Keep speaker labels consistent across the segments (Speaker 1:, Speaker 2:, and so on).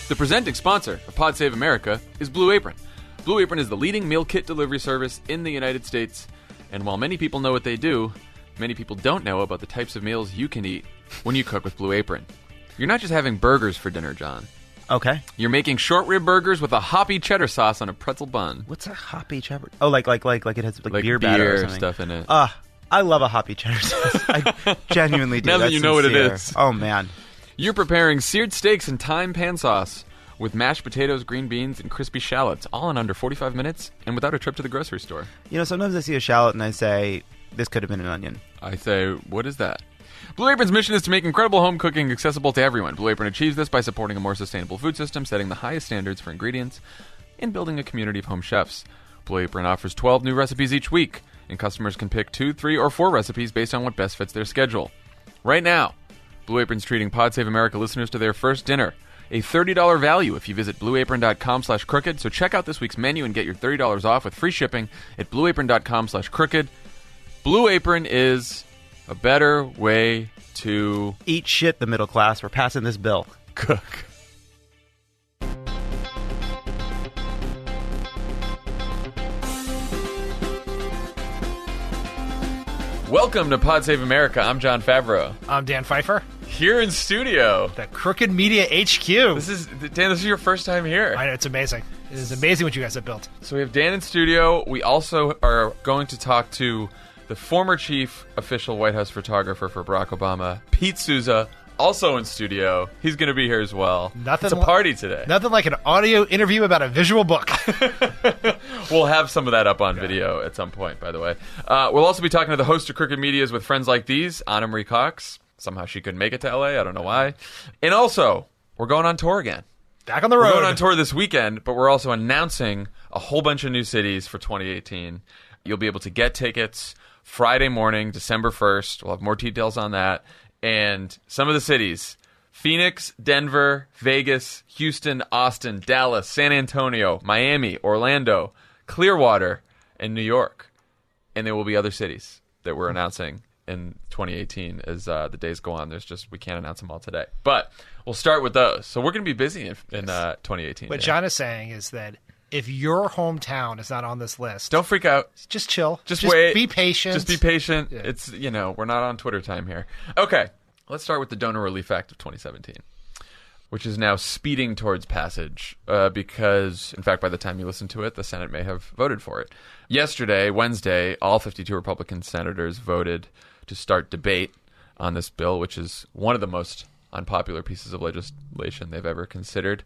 Speaker 1: The presenting sponsor of Pod Save America is Blue Apron. Blue Apron is the leading meal kit delivery service in the United States, and while many people know what they do, many people don't know about the types of meals you can eat when you cook with Blue Apron. You're not just having burgers for dinner, John.
Speaker 2: Okay.
Speaker 1: You're making short rib burgers with a hoppy cheddar sauce on a pretzel bun.
Speaker 2: What's a hoppy cheddar? Oh, like it has like beer batter or something.
Speaker 1: Stuff in it.
Speaker 2: I love a hoppy cheddar sauce. I genuinely do.
Speaker 1: Now that you know what it is.
Speaker 2: Oh, man.
Speaker 1: You're preparing seared steaks and thyme pan sauce with mashed potatoes, green beans, and crispy shallots, all in under 45 minutes and without a trip to the grocery store.
Speaker 2: You know, sometimes I see a shallot and I say, this could have been an onion.
Speaker 1: I say, what is that? Blue Apron's mission is to make incredible home cooking accessible to everyone. Blue Apron achieves this by supporting a more sustainable food system, setting the highest standards for ingredients, and building a community of home chefs. Blue Apron offers 12 new recipes each week, and customers can pick 2, 3, or 4 recipes based on what best fits their schedule. Right now, Blue Apron's treating Pod Save America listeners to their first dinner, a $30 value if you visit blueapron.com/crooked. So check out this week's menu and get your $30 off with free shipping at blueapron.com/crooked. Blue Apron is a better way to
Speaker 2: eat shit, the middle class. We're passing this bill.
Speaker 1: Cook. Welcome to Pod Save America. I'm John Favreau.
Speaker 3: I'm Dan Pfeiffer.
Speaker 1: Here in studio.
Speaker 3: The Crooked Media HQ.
Speaker 1: Dan, this is your first time here.
Speaker 3: I know, it's amazing. It is amazing what you guys have built.
Speaker 1: So we have Dan in studio. We also are going to talk to the former chief official White House photographer for Barack Obama, Pete Souza, also in studio. He's going to be here as well. It's a party today.
Speaker 3: Nothing like an audio interview about a visual book.
Speaker 1: We'll have some of that up on video at some point, by the way. We'll also be talking to the host of Crooked Medias with Friends Like These, Ana Marie Cox. Somehow she couldn't make it to L.A. I don't know why. And also, we're going on tour again.
Speaker 3: Back on the road.
Speaker 1: We're going on tour this weekend, but we're also announcing a whole bunch of new cities for 2018. You'll be able to get tickets Friday morning, December 1st. We'll have more details on that. And some of the cities: Phoenix, Denver, Vegas, Houston, Austin, Dallas, San Antonio, Miami, Orlando, Clearwater, and New York. And there will be other cities that we're announcing in 2018 as the days go on. We can't announce them all today. But we'll start with those. So we're going to be busy in 2018.
Speaker 3: What John is saying is that if your hometown is not on this list,
Speaker 1: don't freak out.
Speaker 3: Just chill.
Speaker 1: Just wait.
Speaker 3: Be patient.
Speaker 1: Just be patient.
Speaker 3: Yeah.
Speaker 1: It's, we're not on Twitter time here. Okay. Let's start with the Donor Relief Act of 2017, which is now speeding towards passage because, in fact, by the time you listen to it, the Senate may have voted for it. Yesterday, Wednesday, all 52 Republican senators voted to start debate on this bill, which is one of the most unpopular pieces of legislation they've ever considered.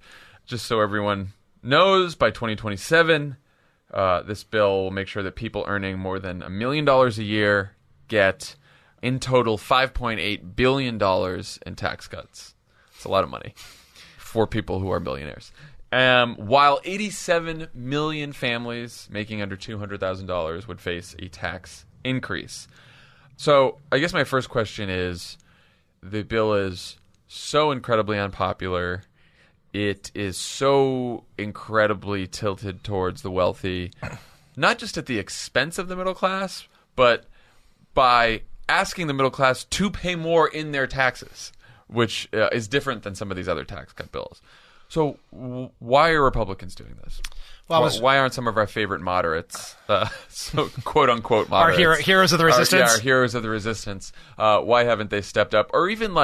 Speaker 1: Just so everyone knows, by 2027, this bill will make sure that people earning more than $1 million a year get, in total, $5.8 billion in tax cuts. It's a lot of money for people who are millionaires. While 87 million families making under $200,000 would face a tax increase. So I guess my first question is, the bill is so incredibly unpopular. It is so incredibly tilted towards the wealthy, not just at the expense of the middle class, but by asking the middle class to pay more in their taxes, which is different than some of these other tax cut bills. So why are Republicans doing this? Well, why aren't some of our favorite moderates, so quote-unquote moderates,
Speaker 3: our heroes of the resistance?
Speaker 1: Our heroes of the resistance. Why haven't they stepped up? Or even,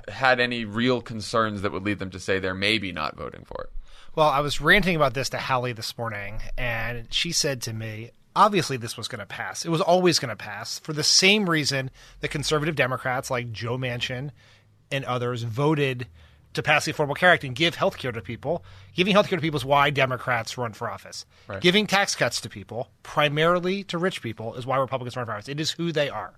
Speaker 1: had any real concerns that would lead them to say they're maybe not voting for it?
Speaker 3: Well, I was ranting about this to Hallie this morning, and she said to me, obviously this was going to pass. It was always going to pass for the same reason that conservative Democrats like Joe Manchin and others voted to pass the Affordable Care Act and give health care to people. Giving health care to people is why Democrats run for office. Right. Giving tax cuts to people, primarily to rich people, is why Republicans run for office. It is who they are.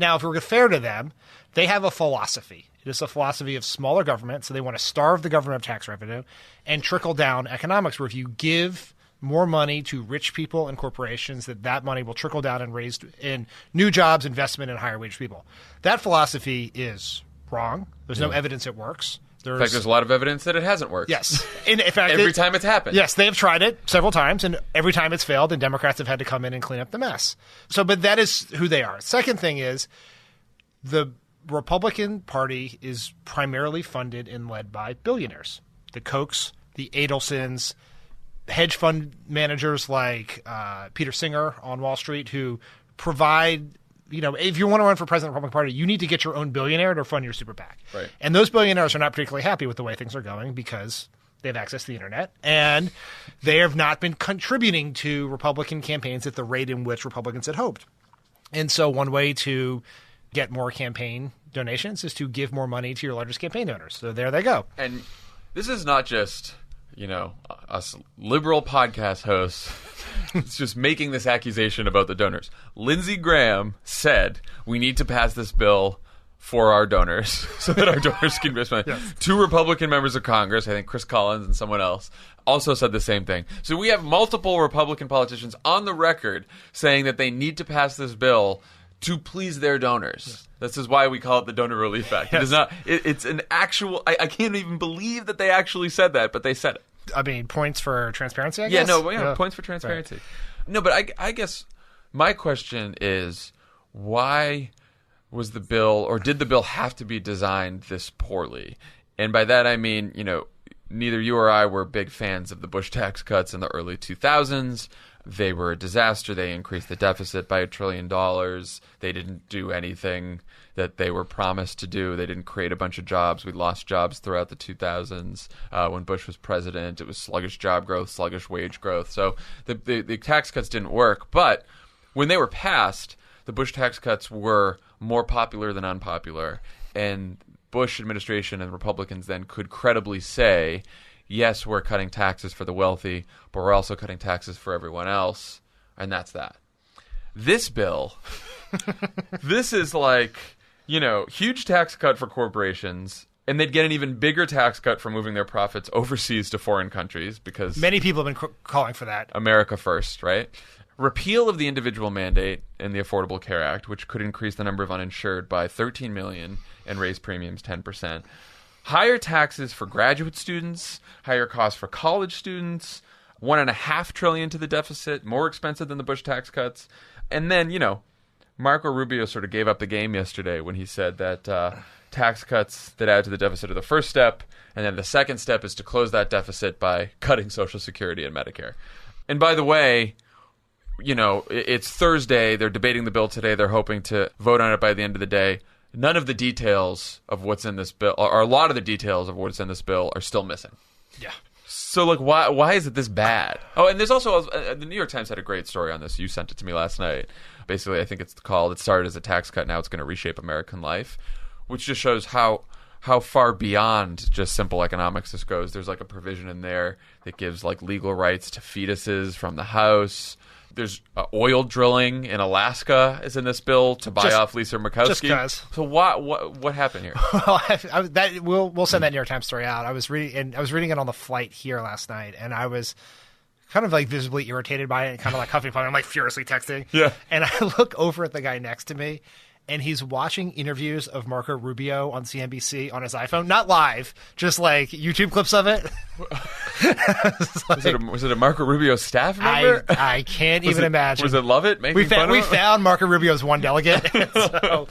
Speaker 3: Now, if we're fair to them, they have a philosophy. It is a philosophy of smaller government, so they want to starve the government of tax revenue and trickle down economics, where if you give more money to rich people and corporations, that money will trickle down and raise in new jobs, investment, and higher wage people. That philosophy is wrong. There's no evidence it works.
Speaker 1: In fact, there's a lot of evidence that it hasn't worked.
Speaker 3: Yes. In fact,
Speaker 1: every time it's happened.
Speaker 3: Yes, they have tried it several times, and every time it's failed, and Democrats have had to come in and clean up the mess. But that is who they are. Second thing is, the Republican Party is primarily funded and led by billionaires. The Kochs, the Adelsons, hedge fund managers like Peter Singer on Wall Street who provide, if you want to run for president of the Republican Party, you need to get your own billionaire to fund your super PAC.
Speaker 1: Right.
Speaker 3: And those billionaires are not particularly happy with the way things are going because they have access to the internet, and they have not been contributing to Republican campaigns at the rate in which Republicans had hoped. And so one way to get more campaign donations is to give more money to your largest campaign donors. So there they go.
Speaker 1: And this is not just, us liberal podcast hosts. It's just making this accusation about the donors. Lindsey Graham said we need to pass this bill for our donors so that our donors can respond. Yes. 2 Republican members of Congress, I think Chris Collins and someone else, also said the same thing. So we have multiple Republican politicians on the record saying that they need to pass this bill to please their donors. Yes. This is why we call it the Donor Relief Act. Yes. It is not. It's an actual. I can't even believe that they actually said that, but they said it.
Speaker 3: I mean, points for transparency, I guess?
Speaker 1: Yeah, points for transparency. Right. No, but I guess my question is, why was the bill, or did the bill have to be designed this poorly? And by that I mean, neither you or I were big fans of the Bush tax cuts in the early 2000s. They were a disaster. They increased the deficit by $1 trillion. They didn't do anything that they were promised to do. They didn't create a bunch of jobs. We lost jobs throughout the 2000s. When Bush was president, it was sluggish job growth, sluggish wage growth. So the tax cuts didn't work. But when they were passed, the Bush tax cuts were more popular than unpopular. And Bush administration and Republicans then could credibly say, yes, we're cutting taxes for the wealthy, but we're also cutting taxes for everyone else, and that's that. This bill, this is like, huge tax cut for corporations, and they'd get an even bigger tax cut for moving their profits overseas to foreign countries because
Speaker 3: many people have been calling for that.
Speaker 1: America first, right? Repeal of the individual mandate in the Affordable Care Act, which could increase the number of uninsured by 13 million and raise premiums 10%. Higher taxes for graduate students, higher costs for college students, $1.5 trillion to the deficit, more expensive than the Bush tax cuts. And then, Marco Rubio sort of gave up the game yesterday when he said that tax cuts that add to the deficit are the first step, and then the second step is to close that deficit by cutting Social Security and Medicare. And by the way, it's Thursday. They're debating the bill today. They're hoping to vote on it by the end of the day. None of the details of what's in this bill, or a lot of the details of what's in this bill, are still missing.
Speaker 3: Yeah.
Speaker 1: So, why is it this bad? Oh, and there's also, the New York Times had a great story on this. You sent it to me last night. Basically, I think it's called, it started as a tax cut, now it's going to reshape American life, which just shows how far beyond just simple economics this goes. There's a provision in there that gives legal rights to fetuses from the House. There's oil drilling in Alaska is in this bill to buy off Lisa Murkowski.
Speaker 3: Just because.
Speaker 1: So what happened here?
Speaker 3: Well, we'll send that New York Times story out. I was reading it on the flight here last night, and I was kind of visibly irritated by it, and kind of huffing puffing. I'm furiously texting.
Speaker 1: Yeah.
Speaker 3: And I look over at the guy next to me, and he's watching interviews of Marco Rubio on CNBC on his iPhone. Not live, just YouTube clips of it.
Speaker 1: Was it a Marco Rubio staff member?
Speaker 3: I can't even imagine.
Speaker 1: Was it Lovett making fun of him?
Speaker 3: We found Marco Rubio's one delegate. So,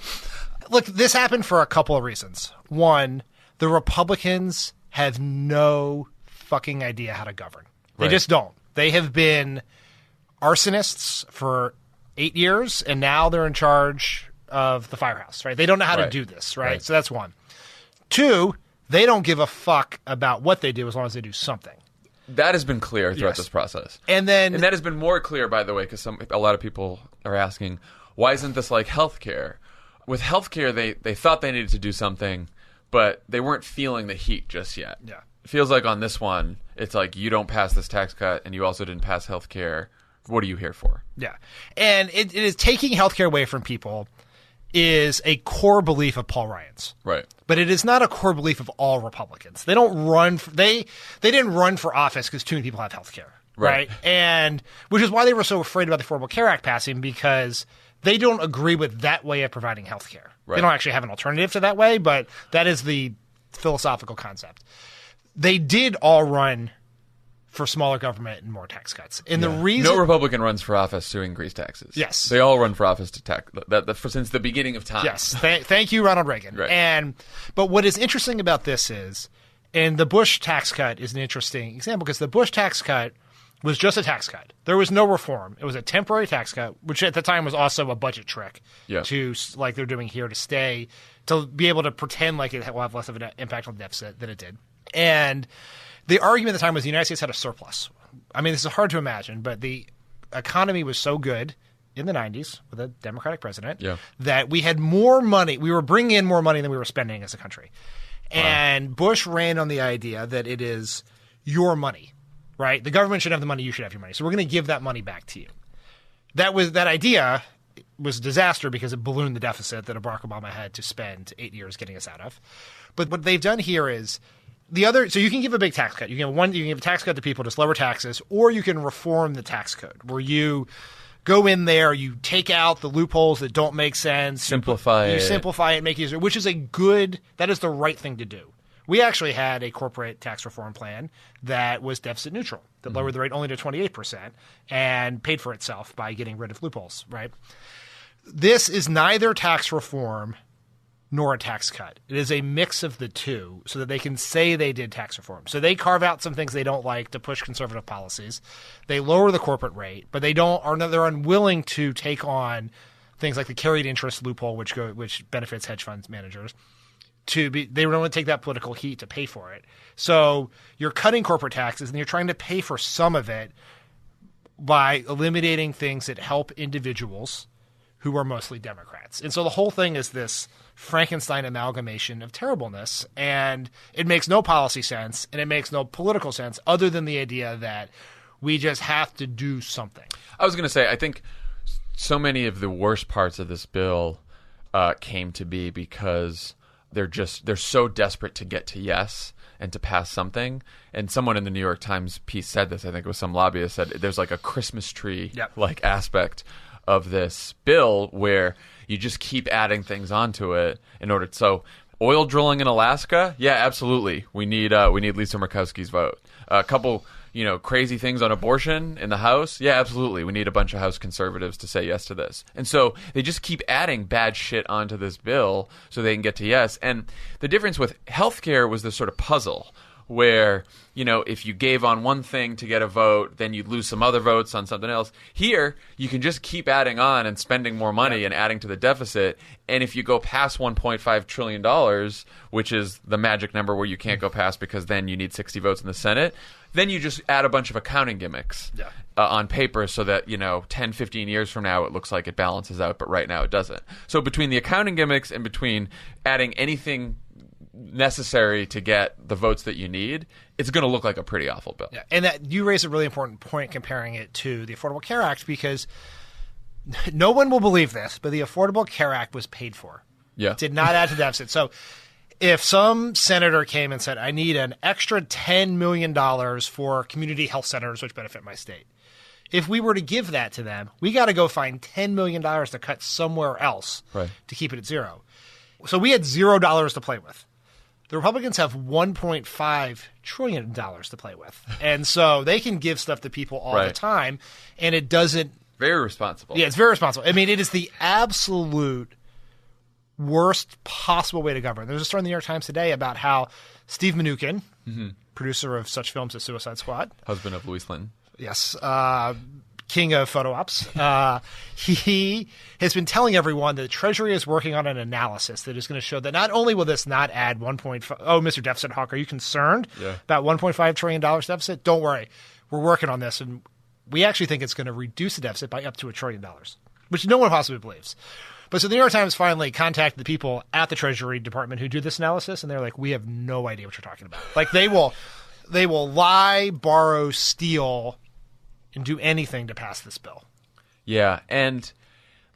Speaker 3: look, this happened for a couple of reasons. One, the Republicans have no fucking idea how to govern. They just don't. They have been arsonists for 8 years, and now they're in charge of the firehouse, right? They don't know how to do this, right? So that's one. Two, they don't give a fuck about what they do as long as they do something.
Speaker 1: That has been clear throughout this process.
Speaker 3: And
Speaker 1: that has been more clear, by the way, because a lot of people are asking, why isn't this like healthcare? With healthcare, they thought they needed to do something, but they weren't feeling the heat just yet.
Speaker 3: Yeah.
Speaker 1: It feels like on this one, it's you don't pass this tax cut, and you also didn't pass healthcare. What are you here for?
Speaker 3: Yeah. And it is taking healthcare away from people is a core belief of Paul Ryan's.
Speaker 1: Right.
Speaker 3: But it is not a core belief of all Republicans. They don't run they didn't run for office because too many people have health care. Right. And which is why they were so afraid about the Affordable Care Act passing, because they don't agree with that way of providing health care. Right. They don't actually have an alternative to that way, but that is the philosophical concept. They did all run for smaller government and more tax cuts. And the reason
Speaker 1: no Republican runs for office to increase taxes.
Speaker 3: Yes.
Speaker 1: They all run for office to tax since the beginning of time.
Speaker 3: Yes. Thank you, Ronald Reagan.
Speaker 1: Right.
Speaker 3: But what is interesting about this is, and the Bush tax cut is an interesting example because the Bush tax cut was just a tax cut. There was no reform. It was a temporary tax cut, which at the time was also a budget trick to, like they're doing here, to be able to pretend like it will have less of an impact on the deficit than it did. And the argument at the time was the United States had a surplus. I mean, this is hard to imagine, but the economy was so good in the 90s with a Democratic president that we had more money. We were bringing in more money than we were spending as a country. And Bush ran on the idea that it is your money. Right? The government should have the money. You should have your money. So we're going to give that money back to you. That idea was a disaster because it ballooned the deficit that Barack Obama had to spend 8 years getting us out of. But what they've done here is so you can give a big tax cut. You can give a tax cut to people, just lower taxes, or you can reform the tax code where you go in there, you take out the loopholes that don't make sense.
Speaker 1: Simplify it,
Speaker 3: make it easier, which is that is the right thing to do. We actually had a corporate tax reform plan that was deficit neutral, that lowered the rate only to 28% and paid for itself by getting rid of loopholes, right? This is neither tax reform nor a tax cut. It is a mix of the two so that they can say they did tax reform. So they carve out some things they don't like to push conservative policies. They lower the corporate rate, but they're unwilling to take on things like the carried interest loophole, which benefits hedge funds managers. They don't want to take that political heat to pay for it. So you're cutting corporate taxes and you're trying to pay for some of it by eliminating things that help individuals who are mostly Democrats. And so the whole thing is this Frankenstein amalgamation of terribleness, and it makes no policy sense and it makes no political sense other than the idea that we just have to do something.
Speaker 1: I was going to say, I think so many of the worst parts of this bill came to be because they're so desperate to get to yes and to pass something. And someone in the New York Times piece said this, I think it was some lobbyist, said there's like a Christmas tree like aspect of this bill where you just keep adding things onto it in order. So oil drilling in Alaska, yeah, absolutely. We need Lisa Murkowski's vote. A couple crazy things on abortion in the House, yeah, absolutely. We need a bunch of House conservatives to say yes to this. And so they just keep adding bad shit onto this bill so they can get to yes. And the difference with healthcare was this sort of puzzle where, if you gave on one thing to get a vote, then you'd lose some other votes on something else. Here, you can just keep adding on and spending more money and adding to the deficit. And if you go past $1.5 trillion, which is the magic number where you can't go past because then you need 60 votes in the Senate, then you just add a bunch of accounting gimmicks on paper so that, 10, 15 years from now, it looks like it balances out, but right now it doesn't. So between the accounting gimmicks and between adding anything necessary to get the votes that you need, it's going to look like a pretty awful bill.
Speaker 3: Yeah, and that you raise a really important point comparing it to the Affordable Care Act, because no one will believe this, but the Affordable Care Act was paid for.
Speaker 1: Yeah.
Speaker 3: It did not add to the deficit. So if some senator came and said, I need an extra $10 million for community health centers which benefit my state, if we were to give that to them, we got to go find $10 million to cut somewhere else to keep it at zero. So we had $0 to play with. The Republicans have $1.5 trillion to play with. And so they can give stuff to people all the time, and it doesn't...
Speaker 1: Very responsible.
Speaker 3: Yeah, it's very responsible. I mean, it is the absolute worst possible way to govern. There's a story in the New York Times today about how Steve Mnuchin, producer of such films as Suicide Squad...
Speaker 1: Husband of Louise Clinton.
Speaker 3: Yes. King of photo ops. He has been telling everyone that the Treasury is working on an analysis that is going to show that not only will this not add 1.5... Oh, Mr. Deficit Hawk, are you concerned about $1.5 trillion deficit? Don't worry. We're working on this, and we actually think it's going to reduce the deficit by up to $1 trillion, which no one possibly believes. But so the New York Times finally contacted the people at the Treasury Department who do this analysis, and they're like, we have no idea what you're talking about. Like, they will lie, borrow, steal, and do anything to pass this bill.
Speaker 1: Yeah, and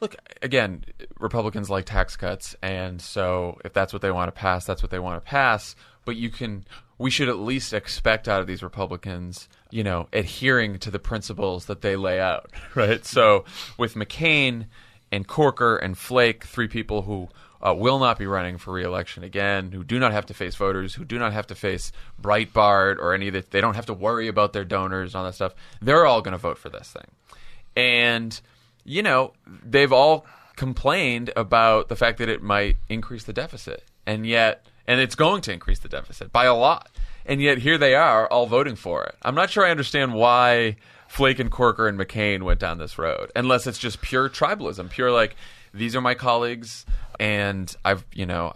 Speaker 1: look, again, Republicans like tax cuts, and so if that's what they want to pass, that's what they want to pass. But we should at least expect out of these Republicans, adhering to the principles that they lay out, right? So with McCain and Corker and Flake, three people who will not be running for re-election again, who do not have to face voters, who do not have to face Breitbart or any of that. They don't have to worry about their donors and all that stuff. They're all going to vote for this thing. And, they've all complained about the fact that it might increase the deficit. And it's going to increase the deficit by a lot. And yet here they are all voting for it. I'm not sure I understand why Flake and Corker and McCain went down this road, unless it's just pure tribalism, pure like, these are my colleagues, and I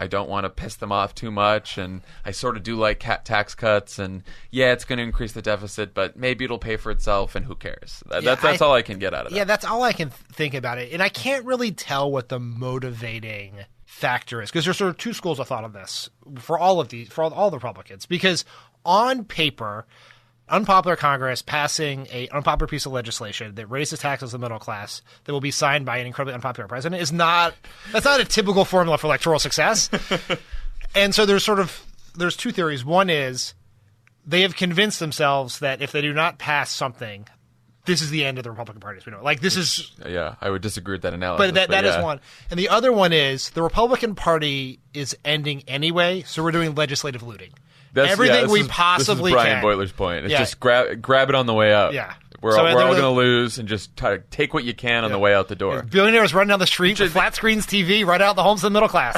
Speaker 1: don't want to piss them off too much, and I sort of do like tax cuts, and yeah, it's going to increase the deficit, but maybe it'll pay for itself, and who cares? That's all I can get out of that.
Speaker 3: Yeah, that's all I can think about it, and I can't really tell what the motivating factor is, because there's sort of two schools of thought on this for all the Republicans, because on paper, unpopular Congress passing an unpopular piece of legislation that raises taxes on the middle class that will be signed by an incredibly unpopular president that's not a typical formula for electoral success. And so there's two theories. One is they have convinced themselves that if they do not pass something, this is the end of the Republican Party as we know. Like
Speaker 1: yeah, I would disagree with that analysis.
Speaker 3: But that is one. And the other one is the Republican Party is ending anyway, so we're doing legislative looting. Everything we possibly
Speaker 1: can. This is
Speaker 3: can.
Speaker 1: Brian Boyler's point. It's just grab it on the way out.
Speaker 3: Yeah.
Speaker 1: We're all going to lose, and just try to take what you can on the way out the door.
Speaker 3: Billionaires running down the street with flat screens TV right out the homes of the middle class.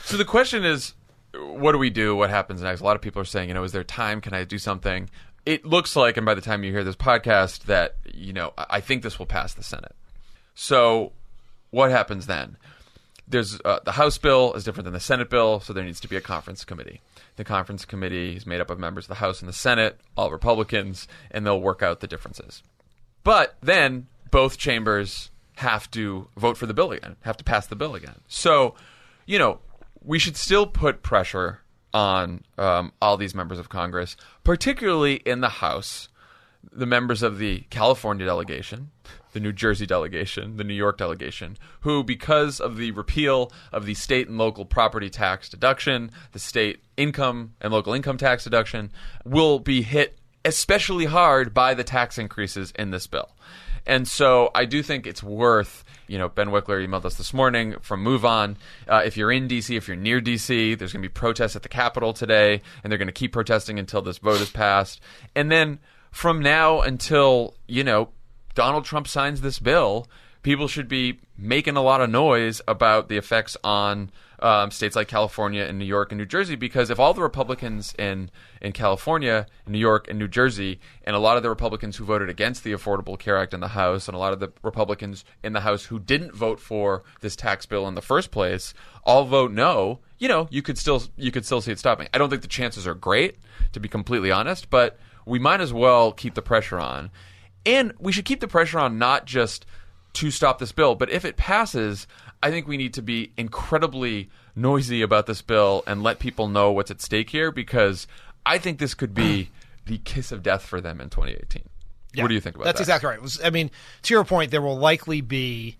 Speaker 1: So the question is, what do we do? What happens next? A lot of people are saying, is there time? Can I do something? It looks like, and by the time you hear this podcast, that, I think this will pass the Senate. So what happens then? There's the House bill is different than the Senate bill, so there needs to be a conference committee. The conference committee is made up of members of the House and the Senate, all Republicans, and they'll work out the differences. But then both chambers have to vote for the bill again, have to pass the bill again. So, we should still put pressure on all these members of Congress, particularly in the House, the members of the California delegation, the New Jersey delegation, the New York delegation, who, because of the repeal of the state and local property tax deduction, the state income and local income tax deduction, will be hit especially hard by the tax increases in this bill. And so I do think it's worth, Ben Wickler emailed us this morning from Move On. If you're in D.C., if you're near D.C., there's going to be protests at the Capitol today, and they're going to keep protesting until this vote is passed. And then from now until, Donald Trump signs this bill, people should be making a lot of noise about the effects on states like California and New York and New Jersey, because if all the Republicans in California, New York, and New Jersey, and a lot of the Republicans who voted against the Affordable Care Act in the House, and a lot of the Republicans in the House who didn't vote for this tax bill in the first place, all vote no, you could still see it stopping. I don't think the chances are great, to be completely honest, but we might as well keep the pressure on. And we should keep the pressure on not just to stop this bill, but if it passes, I think we need to be incredibly noisy about this bill and let people know what's at stake here, because I think this could be the kiss of death for them in 2018.
Speaker 3: Yeah,
Speaker 1: what do you think about
Speaker 3: that? That's exactly right. To your point, there will likely be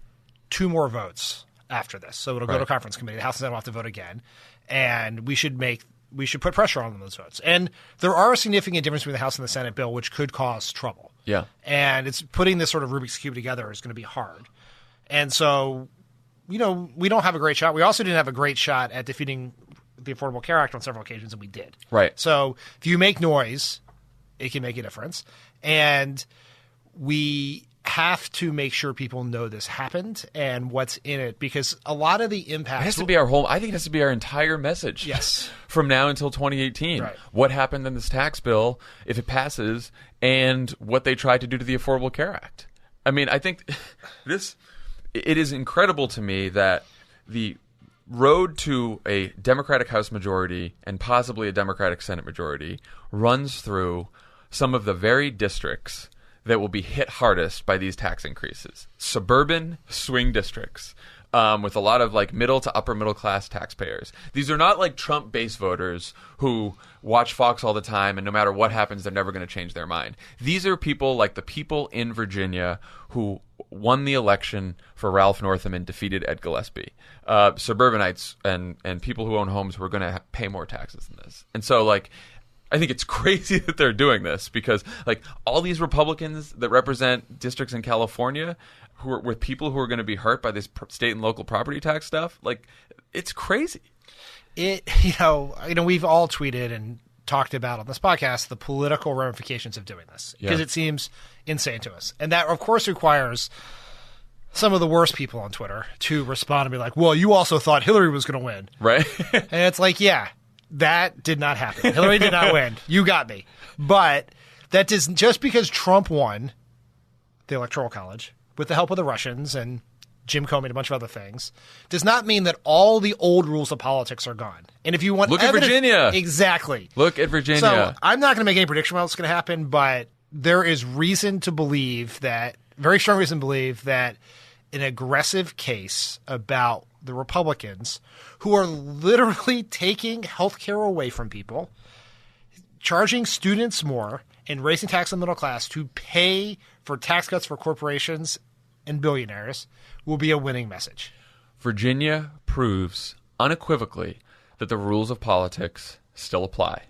Speaker 3: 2 more votes after this. So it'll go to conference committee. The House and Senate will have to vote again. And we should put pressure on those votes. And there are a significant difference between the House and the Senate bill, which could cause trouble. Yeah. And it's putting this sort of Rubik's Cube together is going to be hard. And so, we don't have a great shot. We also didn't have a great shot at defeating the Affordable Care Act on several occasions, and we did. Right. So if you make noise, it can make a difference. And we have to make sure people know this happened and what's in it, because a lot of the impact
Speaker 1: has to be I think it has to be our entire message.
Speaker 3: Yes.
Speaker 1: From now until 2018. Right. What happened in this tax bill, if it passes, and what they tried to do to the Affordable Care Act. I think it is incredible to me that the road to a Democratic House majority and possibly a Democratic Senate majority runs through some of the very districts that will be hit hardest by these tax increases. Suburban swing districts with a lot of middle to upper middle class taxpayers. These are not like Trump base voters who watch Fox all the time and no matter what happens, they're never going to change their mind. These are people like the people in Virginia who won the election for Ralph Northam and defeated Ed Gillespie. Suburbanites and people who own homes who are going to pay more taxes than this. And so I think it's crazy that they're doing this because, like, all these Republicans that represent districts in California who are with people who are going to be hurt by this state and local property tax stuff, like, it's crazy.
Speaker 3: You know, we've all tweeted and talked about on this podcast the political ramifications of doing this because it seems insane to us. And that, of course, requires some of the worst people on Twitter to respond and be like, well, you also thought Hillary was going to win.
Speaker 1: Right.
Speaker 3: And it's like, yeah, that did not happen. Hillary did not win. You got me. But that doesn't, just because Trump won the Electoral College with the help of the Russians and Jim Comey and a bunch of other things, does not mean that all the old rules of politics are gone. And if you want
Speaker 1: Look at Virginia.
Speaker 3: Exactly.
Speaker 1: Look at Virginia.
Speaker 3: So I'm not going to make any prediction about what's going to happen, but there is reason to believe that, very strong reason to believe that an aggressive case about the Republicans who are literally taking health care away from people, charging students more, and raising tax on the middle class to pay for tax cuts for corporations and billionaires will be a winning message.
Speaker 1: Virginia proves unequivocally that the rules of politics still apply.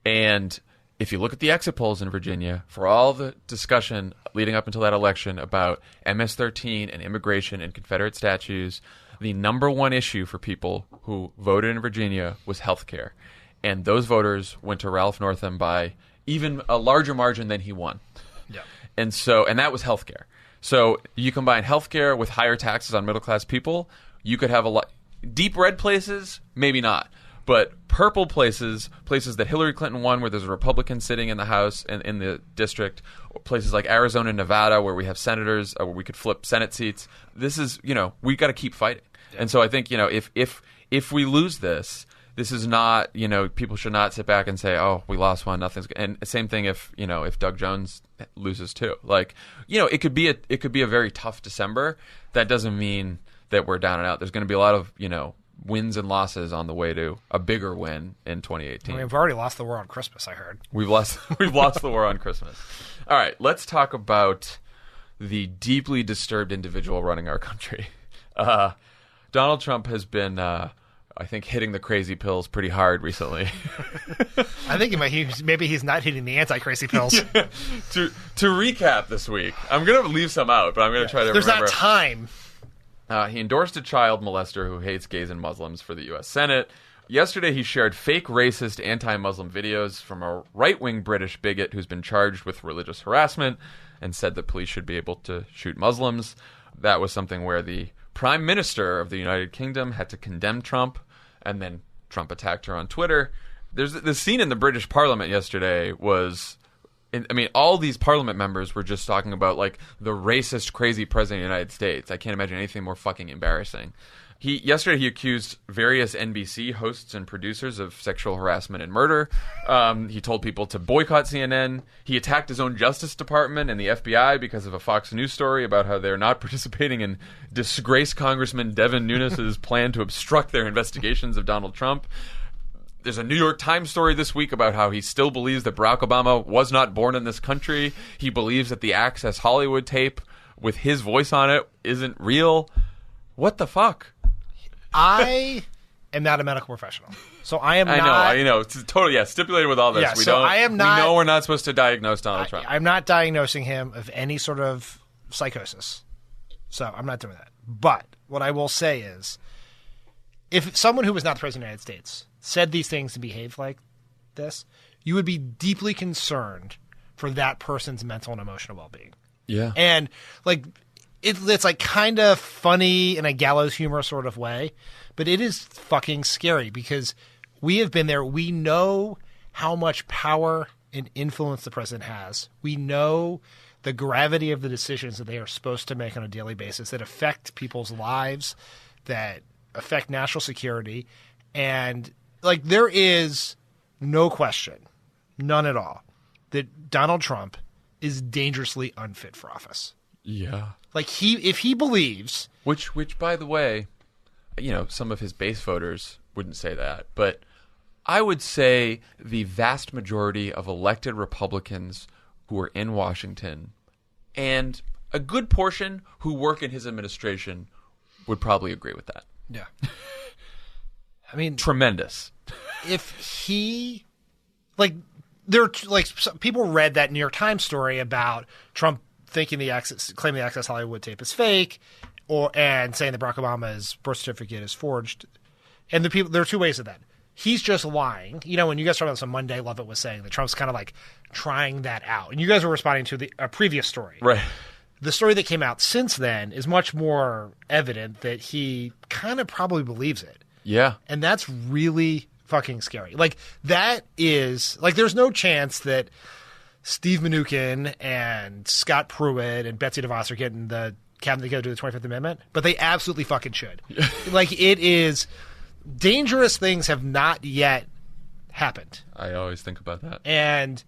Speaker 1: And if you look at the exit polls in Virginia, for all the discussion leading up until that election about MS-13 and immigration and Confederate statues, the number one issue for people who voted in Virginia was health care. And those voters went to Ralph Northam by even a larger margin than he won.
Speaker 3: Yeah.
Speaker 1: And that was health care. So you combine health care with higher taxes on middle-class people, you could have a lot. Deep red places, maybe not. But purple places that Hillary Clinton won where there's a Republican sitting in the House and in the district, places like Arizona and Nevada where we have senators, where we could flip Senate seats. This is, we got to keep fighting. Yeah. And so I think, if we lose this is not, people should not sit back and say, oh, we lost one, nothing's good. And same thing if Doug Jones loses too. Like, it could be a very tough December. That doesn't mean that we're down and out. There's going to be a lot of, wins and losses on the way to a bigger win in 2018.
Speaker 3: We've already lost the war on Christmas, I heard.
Speaker 1: We've lost the war on Christmas. All right, let's talk about the deeply disturbed individual running our country. Donald Trump has been, I think, hitting the crazy pills pretty hard recently.
Speaker 3: I think maybe he's not hitting the anti-crazy pills.
Speaker 1: Yeah. To recap this week, I'm going to leave some out, but I'm going to try to remember.
Speaker 3: There's not time.
Speaker 1: He endorsed a child molester who hates gays and Muslims for the U.S. Senate. Yesterday, he shared fake racist anti-Muslim videos from a right-wing British bigot who's been charged with religious harassment and said that police should be able to shoot Muslims. That was something where the Prime Minister of the United Kingdom had to condemn Trump, and then Trump attacked her on Twitter. There's the scene in the British Parliament yesterday was... all these parliament members were just talking about, like, the racist, crazy president of the United States. I can't imagine anything more fucking embarrassing. Yesterday he accused various NBC hosts and producers of sexual harassment and murder. He told people to boycott CNN. He attacked his own Justice Department and the FBI because of a Fox News story about how they're not participating in disgraced Congressman Devin Nunes' plan to obstruct their investigations of Donald Trump. There's a New York Times story this week about how he still believes that Barack Obama was not born in this country. He believes that the Access Hollywood tape with his voice on it isn't real. What the fuck?
Speaker 3: I am not a medical professional. So I am not...
Speaker 1: I know. It's totally, stipulated with all this.
Speaker 3: Yeah, I am not...
Speaker 1: We know we're not supposed to diagnose Donald Trump.
Speaker 3: I'm not diagnosing him of any sort of psychosis. So I'm not doing that. But what I will say is, if someone who was not the President of the United States said these things and behaved like this, you would be deeply concerned for that person's mental and emotional well-being.
Speaker 1: Yeah.
Speaker 3: And, like, it's like kind of funny in a gallows humor sort of way, but it is fucking scary because we have been there. We know how much power and influence the president has. We know the gravity of the decisions that they are supposed to make on a daily basis that affect people's lives, that affect national security. And, like, there is no question, none at all, that Donald Trump is dangerously unfit for office.
Speaker 1: Yeah.
Speaker 3: Like, if he believes...
Speaker 1: Which, by the way, some of his base voters wouldn't say that, but I would say the vast majority of elected Republicans who are in Washington and a good portion who work in his administration would probably agree with that.
Speaker 3: Yeah. I mean...
Speaker 1: Tremendous.
Speaker 3: If he like people read that New York Times story about Trump thinking claiming the Access Hollywood tape is fake, and saying that Barack Obama's birth certificate is forged. And there are two ways of that. He's just lying. When you guys talked about this on Monday, Lovett was saying that Trump's kind of like trying that out. And you guys were responding to a previous story.
Speaker 1: Right.
Speaker 3: The story that came out since then is much more evident that he kind of probably believes it.
Speaker 1: Yeah.
Speaker 3: And that's really fucking scary. Like, that is... Like, there's no chance that Steve Mnuchin and Scott Pruitt and Betsy DeVos are getting the cabinet to go do the 25th Amendment, but they absolutely fucking should. Like, it is... Dangerous things have not yet happened.
Speaker 1: I always think about that.
Speaker 3: And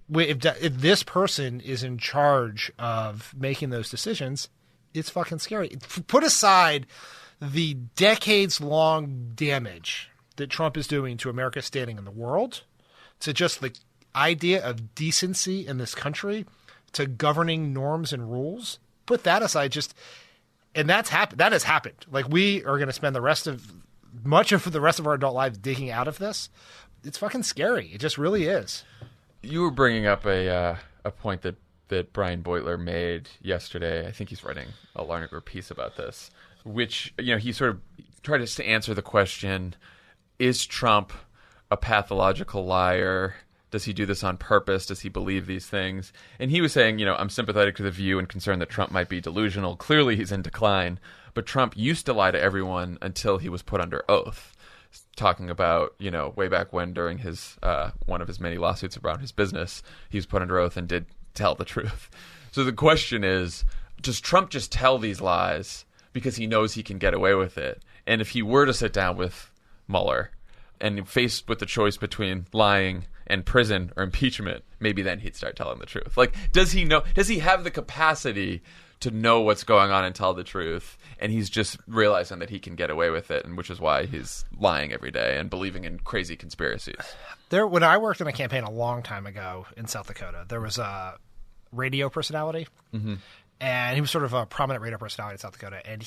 Speaker 3: if this person is in charge of making those decisions, it's fucking scary. Put aside the decades-long damage that Trump is doing to America's standing in the world, to just the idea of decency in this country, to governing norms and rules. Put that aside, and that's happened. That has happened. Like, we are going to spend much of the rest of our adult lives digging out of this. It's fucking scary. It just really is.
Speaker 1: You were bringing up a point that Brian Beutler made yesterday. I think he's writing a Larnager piece about this, which, he sort of tried to answer the question, is Trump a pathological liar? Does he do this on purpose? Does he believe these things? And he was saying, I'm sympathetic to the view and concern that Trump might be delusional. Clearly he's in decline. But Trump used to lie to everyone until he was put under oath, talking about, way back when during his one of his many lawsuits around his business, he was put under oath and did tell the truth. So the question is, does Trump just tell these lies because he knows he can get away with it? And if he were to sit down with Mueller and faced with the choice between lying and prison or impeachment, maybe then he'd start telling the truth. Like, does he have the capacity to know what's going on and tell the truth, and he's just realizing that he can get away with it, and which is why he's lying every day and believing in crazy conspiracies?
Speaker 3: When I worked on a campaign a long time ago in South Dakota, there was a radio personality, and he was sort of a prominent radio personality in South Dakota, and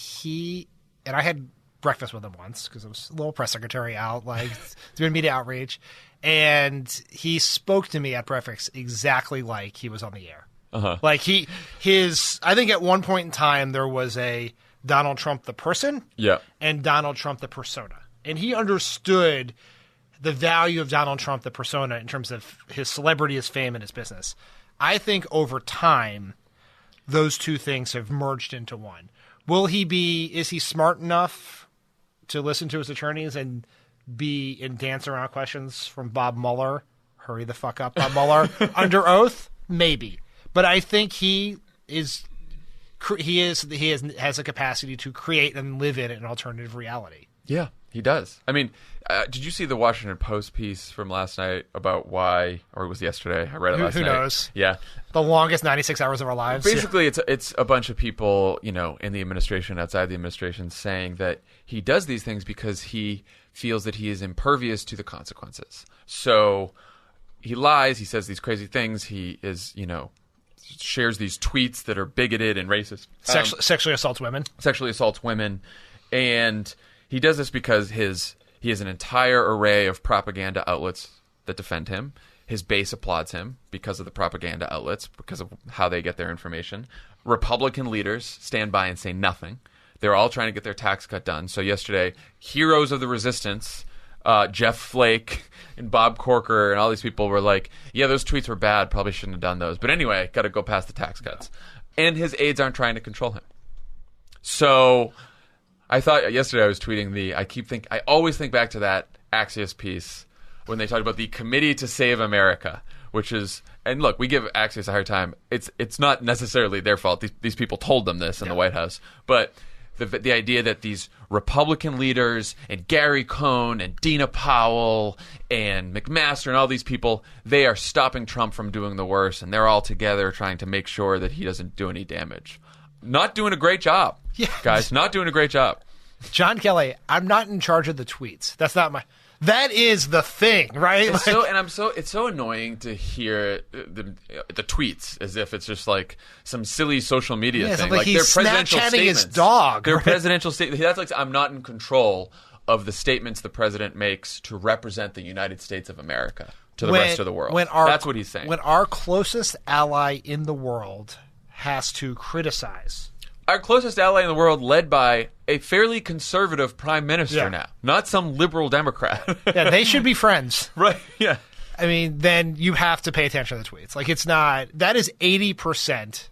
Speaker 3: I had breakfast with him once because I was a little press secretary out, like, doing media outreach, and he spoke to me at breakfast exactly like he was on the air. Like, I think at one point in time there was a Donald Trump the person, and Donald Trump the persona, and he understood the value of Donald Trump the persona in terms of his celebrity, his fame, and his business. I think over time those two things have merged into one. Is he smart enough to listen to his attorneys and dance around questions from Bob Mueller? Hurry the fuck up, Bob Mueller, under oath? Maybe. But I think he has a capacity to create and live in an alternative reality.
Speaker 1: Yeah, he does. I mean, did you see the Washington Post piece from last night about why, or it was yesterday? I read it last night. Who
Speaker 3: knows?
Speaker 1: Yeah,
Speaker 3: the longest 96 hours of our lives.
Speaker 1: Basically, it's a bunch of people, in the administration, outside the administration, saying that he does these things because he feels that he is impervious to the consequences. So he lies. He says these crazy things. He is, shares these tweets that are bigoted and racist.
Speaker 3: Sexually assaults women. And he does this because he has an entire array of propaganda outlets that defend him. His base applauds him because of the propaganda outlets, because of how they get their information. Republican leaders stand by and say nothing. They're all trying to get their tax cut done. So yesterday, heroes of the resistance, Jeff Flake and Bob Corker and all these people were like, yeah, those tweets were bad, probably shouldn't have done those, but anyway, got to go past the tax cuts. And his aides aren't trying to control him. So I thought yesterday I was tweeting I always think back to that Axios piece when they talked about the Committee to Save America, which is, and look, we give Axios a hard time. It's not necessarily their fault. These people told them this in the White House, but the idea that these Republican leaders and Gary Cohn and Dina Powell and McMaster and all these people, they are stopping Trump from doing the worst, and they're all together trying to make sure that he doesn't do any damage. Not doing a great job, guys. Not doing a great job. John Kelly, I'm not in charge of the tweets. That is the thing, right?
Speaker 1: It's so annoying to hear the tweets as if it's just like some silly social media thing.
Speaker 3: Like he's Snapchatting his dog.
Speaker 1: Their presidential statement. That's like, I'm not in control of the statements the president makes to represent the United States of America. to the rest of the world. That's what he's saying.
Speaker 3: When our closest ally in the world has to criticize.
Speaker 1: Our closest ally in the world, led by a fairly conservative prime minister now, not some liberal Democrat.
Speaker 3: Yeah, they should be friends.
Speaker 1: Right, yeah.
Speaker 3: I mean, then you have to pay attention to the tweets. Like, it's not – that is 80%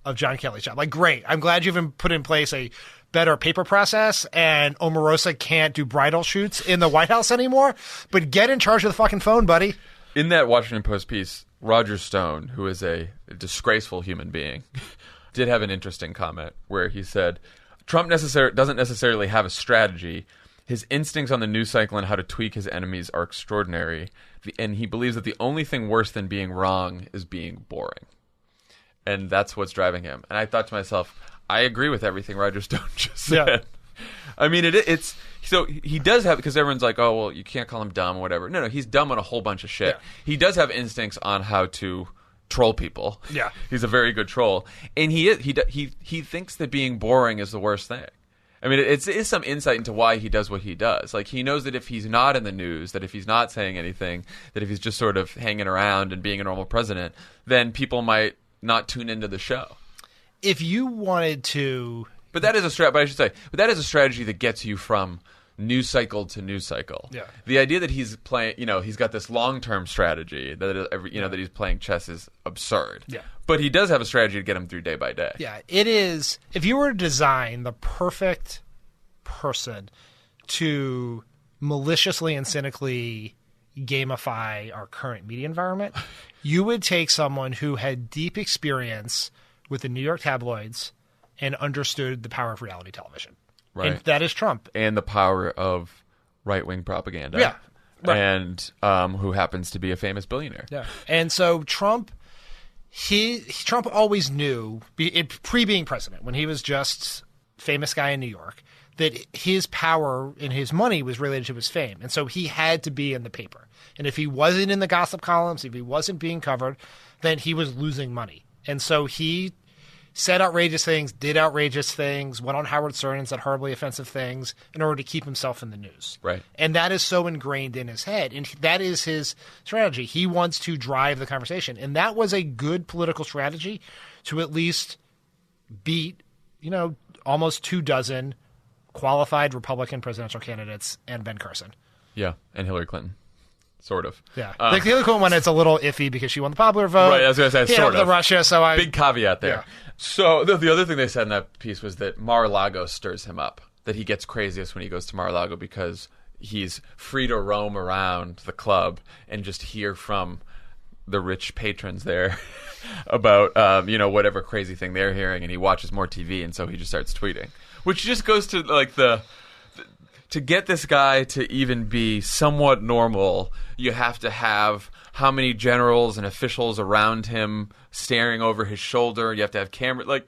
Speaker 3: of John Kelly's job. Like, great. I'm glad you've put in place a better paper process and Omarosa can't do bridal shoots in the White House anymore, but get in charge of the fucking phone, buddy.
Speaker 1: In that Washington Post piece, Roger Stone, who is a disgraceful human being, did have an interesting comment where he said, Trump doesn't necessarily have a strategy. His instincts on the news cycle and how to tweak his enemies are extraordinary. And he believes that the only thing worse than being wrong is being boring. And that's what's driving him. And I thought to myself, I agree with everything Roger Stone just said. Yeah. I mean, it's so he does have, because everyone's like, oh, well, you can't call him dumb or whatever. No, he's dumb on a whole bunch of shit. Yeah. He does have instincts on how to troll people.
Speaker 3: Yeah,
Speaker 1: he's a very good troll, and he thinks that being boring is the worst thing. I mean, it is some insight into why he does what he does. Like, he knows that if he's not in the news, that if he's not saying anything, that if he's just sort of hanging around and being a normal president, then people might not tune into the show.
Speaker 3: If you wanted to,
Speaker 1: but that is a strategy that gets you from news cycle to news cycle.
Speaker 3: Yeah. The
Speaker 1: idea that he's playing, he's got this long-term strategy that he's playing chess is absurd.
Speaker 3: Yeah.
Speaker 1: But he does have a strategy to get him through day by day.
Speaker 3: Yeah. It is, if you were to design the perfect person to maliciously and cynically gamify our current media environment, you would take someone who had deep experience with the New York tabloids and understood the power of reality television.
Speaker 1: Right.
Speaker 3: And that is Trump.
Speaker 1: And the power of right-wing propaganda.
Speaker 3: Yeah. Right.
Speaker 1: And who happens to be a famous billionaire.
Speaker 3: Yeah. And so Trump always knew, pre-being president, when he was just famous guy in New York, that his power and his money was related to his fame. And so he had to be in the paper. And if he wasn't in the gossip columns, if he wasn't being covered, then he was losing money. And so he said outrageous things, did outrageous things, went on Howard Stern and said horribly offensive things in order to keep himself in the news.
Speaker 1: Right.
Speaker 3: And that is so ingrained in his head. And that is his strategy. He wants to drive the conversation. And that was a good political strategy to at least beat, almost 24 qualified Republican presidential candidates and Ben Carson.
Speaker 1: Yeah, and Hillary Clinton. Sort of.
Speaker 3: Yeah. The Hillary Clinton one, it's a little iffy because she won the popular vote.
Speaker 1: Right, I was going to say, sort of.
Speaker 3: Russia,
Speaker 1: big caveat there.
Speaker 3: Yeah.
Speaker 1: So the other thing they said in that piece was that Mar-a-Lago stirs him up, that he gets craziest when he goes to Mar-a-Lago because he's free to roam around the club and just hear from the rich patrons there about, whatever crazy thing they're hearing, and he watches more TV, and so he just starts tweeting. Which just goes to, like, to get this guy to even be somewhat normal, you have to have how many generals and officials around him staring over his shoulder. You have to have camera.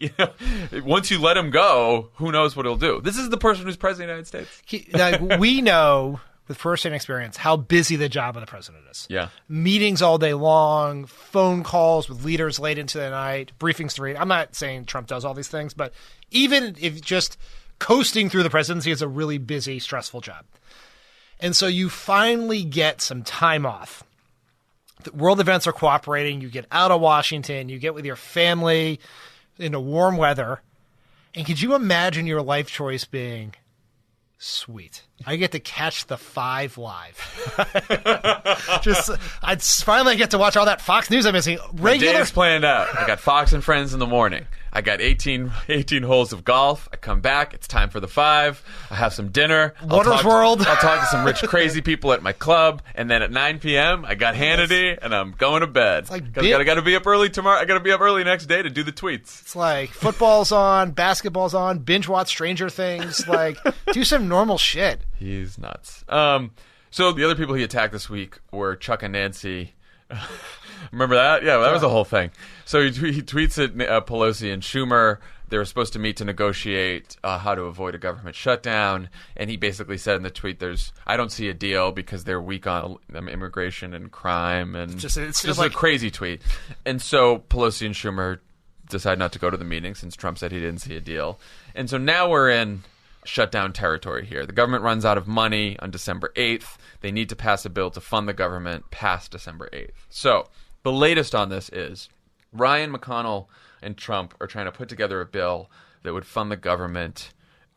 Speaker 1: Once you let him go, who knows what he'll do? This is the person who's president of the United
Speaker 3: States. We know with first-hand experience how busy the job of the president is.
Speaker 1: Yeah.
Speaker 3: Meetings all day long, phone calls with leaders late into the night, briefings to read. I'm not saying Trump does all these things, but even if just coasting through the presidency is a really busy, stressful job. And so you finally get some time off. The world events are cooperating. You get out of Washington. You get with your family into warm weather. And could you imagine your life choice being, sweet, I get to catch the 5 live. I'd finally get to watch all that Fox News I'm missing.
Speaker 1: My day's planned out. I got Fox and Friends in the morning. I got 18 holes of golf. I come back. It's time for the 5. I have some dinner.
Speaker 3: Waters World.
Speaker 1: I'll talk to some rich, crazy people at my club. And then at 9 p.m., I got Hannity, and I'm going to bed.
Speaker 3: It's like
Speaker 1: I got to be up early tomorrow. I got to be up early next day to do the tweets.
Speaker 3: It's like football's on, basketball's on, binge watch Stranger Things. Like, do some normal shit.
Speaker 1: He's nuts. So the other people he attacked this week were Chuck and Nancy. Remember that? Yeah, that was the whole thing. So he tweets at Pelosi and Schumer. They were supposed to meet to negotiate how to avoid a government shutdown. And he basically said in the tweet, I don't see a deal because they're weak on immigration and crime. And it's just a crazy tweet. And so Pelosi and Schumer decide not to go to the meeting since Trump said he didn't see a deal. And so now we're in shutdown territory here. The government runs out of money on December 8th. They need to pass a bill to fund the government past December 8th. So the latest on this is Ryan, McConnell, and Trump are trying to put together a bill that would fund the government.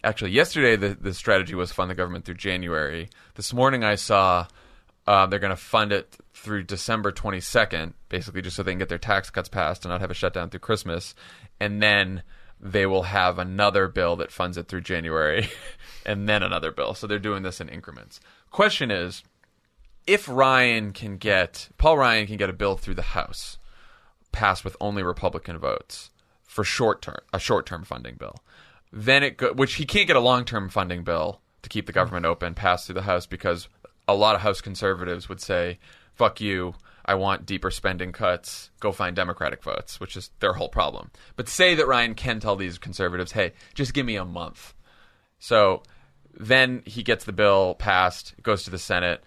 Speaker 1: Actually, yesterday the strategy was fund the government through January. This morning I saw they're going to fund it through December 22nd, basically just so they can get their tax cuts passed and not have a shutdown through Christmas. And then they will have another bill that funds it through January and then another bill. So they're doing this in increments. Question is, if Paul Ryan can get a bill through the House passed with only Republican votes for a short-term funding bill, then which he can't get a long-term funding bill to keep the government open passed through the House because a lot of House conservatives would say, fuck you, I want deeper spending cuts, go find Democratic votes, which is their whole problem. But say that Ryan can tell these conservatives, hey, just give me a month. So then he gets the bill passed, it goes to the Senate.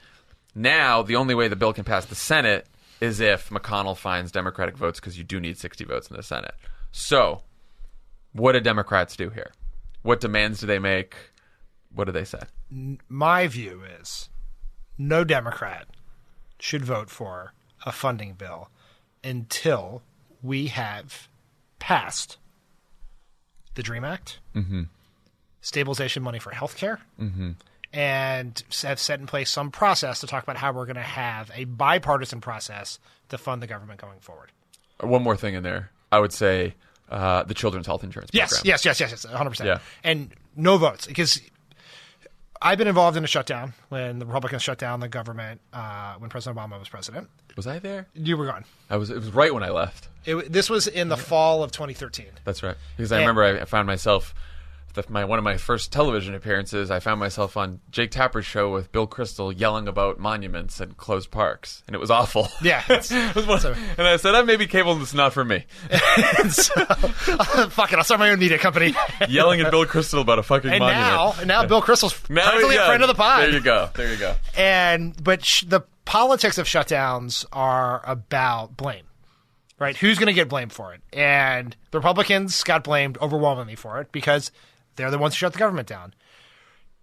Speaker 1: Now, the only way the bill can pass the Senate is if McConnell finds Democratic votes because you do need 60 votes in the Senate. So what do Democrats do here? What demands do they make? What do they say?
Speaker 3: My view is no Democrat should vote for a funding bill until we have passed the DREAM Act, stabilization money for healthcare, and have set in place some process to talk about how we're going to have a bipartisan process to fund the government going forward.
Speaker 1: One more thing in there. I would say the children's health insurance program.
Speaker 3: Yes, 100%.
Speaker 1: Yeah.
Speaker 3: And no votes, because I've been involved in a shutdown when the Republicans shut down the government when President Obama was president.
Speaker 1: Was I there?
Speaker 3: You were gone.
Speaker 1: It was right when I left.
Speaker 3: This was in the fall of 2013.
Speaker 1: That's right. Because I remember I found myself, one of my first television appearances, I found myself on Jake Tapper's show with Bill Kristol yelling about monuments and closed parks. And it was awful.
Speaker 3: Yeah.
Speaker 1: And I said, maybe cable is not for me.
Speaker 3: Fuck it, I'll start my own media company.
Speaker 1: Yelling at Bill Kristol about a fucking monument.
Speaker 3: And now Bill Kristol's practically a friend of the pod.
Speaker 1: There you go.
Speaker 3: But the politics of shutdowns are about blame. Right? Who's going to get blamed for it? And the Republicans got blamed overwhelmingly for it because they're the ones who shut the government down.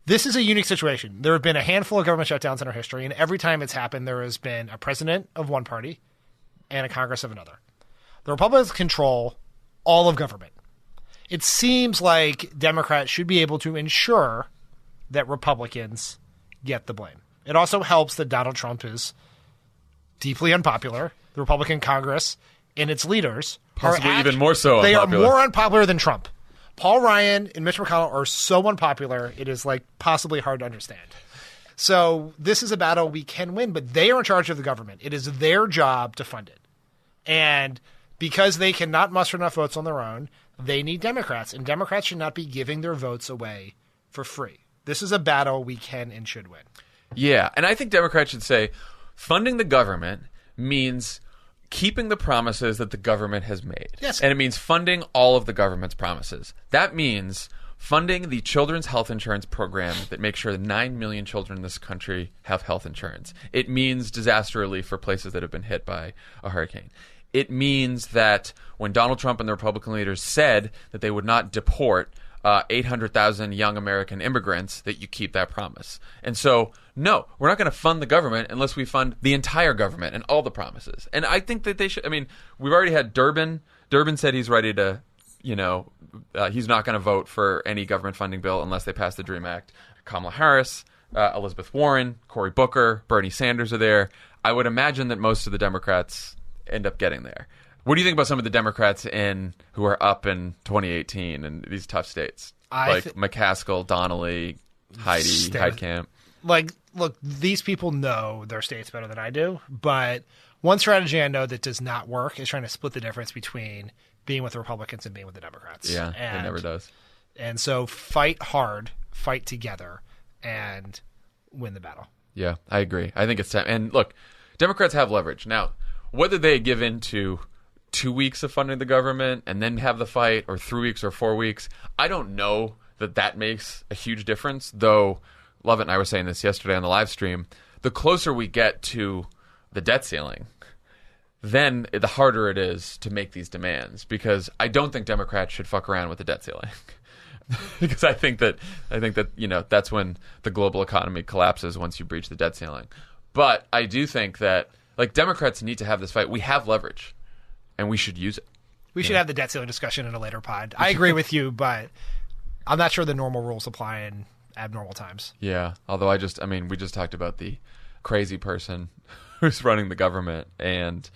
Speaker 3: This is a unique situation. There have been a handful of government shutdowns in our history, and every time it's happened, there has been a president of one party and a Congress of another. The Republicans control all of government. It seems like Democrats should be able to ensure that Republicans get the blame. It also helps that Donald Trump is deeply unpopular. The Republican Congress and its leaders
Speaker 1: possibly even more so unpopular.
Speaker 3: They are more unpopular than Trump. Paul Ryan and Mitch McConnell are so unpopular, it is like possibly hard to understand. So this is a battle we can win, but they are in charge of the government. It is their job to fund it. And because they cannot muster enough votes on their own, they need Democrats, and Democrats should not be giving their votes away for free. This is a battle we can and should win.
Speaker 1: Yeah, and I think Democrats should say funding the government means keeping the promises that the government has made.
Speaker 3: Yes.
Speaker 1: And it means funding all of the government's promises. That means funding the children's health insurance program that makes sure that 9 million children in this country have health insurance. It means disaster relief for places that have been hit by a hurricane. It means that when Donald Trump and the Republican leaders said that they would not deport 800,000 young American immigrants, that you keep that promise. And so, no, we're not going to fund the government unless we fund the entire government and all the promises. And I think that they should. I mean, we've already had Durbin. Durbin said he's ready to, he's not going to vote for any government funding bill unless they pass the DREAM Act. Kamala Harris, Elizabeth Warren, Cory Booker, Bernie Sanders are there. I would imagine that most of the Democrats end up getting there. What do you think about some of the Democrats who are up in 2018 in these tough states? McCaskill, Donnelly, Heitkamp.
Speaker 3: Look, these people know their states better than I do, but one strategy I know that does not work is trying to split the difference between being with the Republicans and being with the Democrats.
Speaker 1: Yeah, it never does.
Speaker 3: And so fight hard, fight together, and win the battle.
Speaker 1: Yeah, I agree. I think it's time. And look, Democrats have leverage. Now, whether they give in to 2 weeks of funding the government and then have the fight, or 3 weeks or 4 weeks, I don't know that makes a huge difference, though Lovett and I were saying this yesterday on the live stream. The closer we get to the debt ceiling, then the harder it is to make these demands, because I don't think Democrats should fuck around with the debt ceiling. because I think that that's when the global economy collapses once you breach the debt ceiling. But I do think that Democrats need to have this fight. We have leverage, and we should use it.
Speaker 3: We should have the debt ceiling discussion in a later pod. I agree with you, but I'm not sure the normal rules apply in abnormal times.
Speaker 1: Yeah, although we just talked about the crazy person who's running the government, and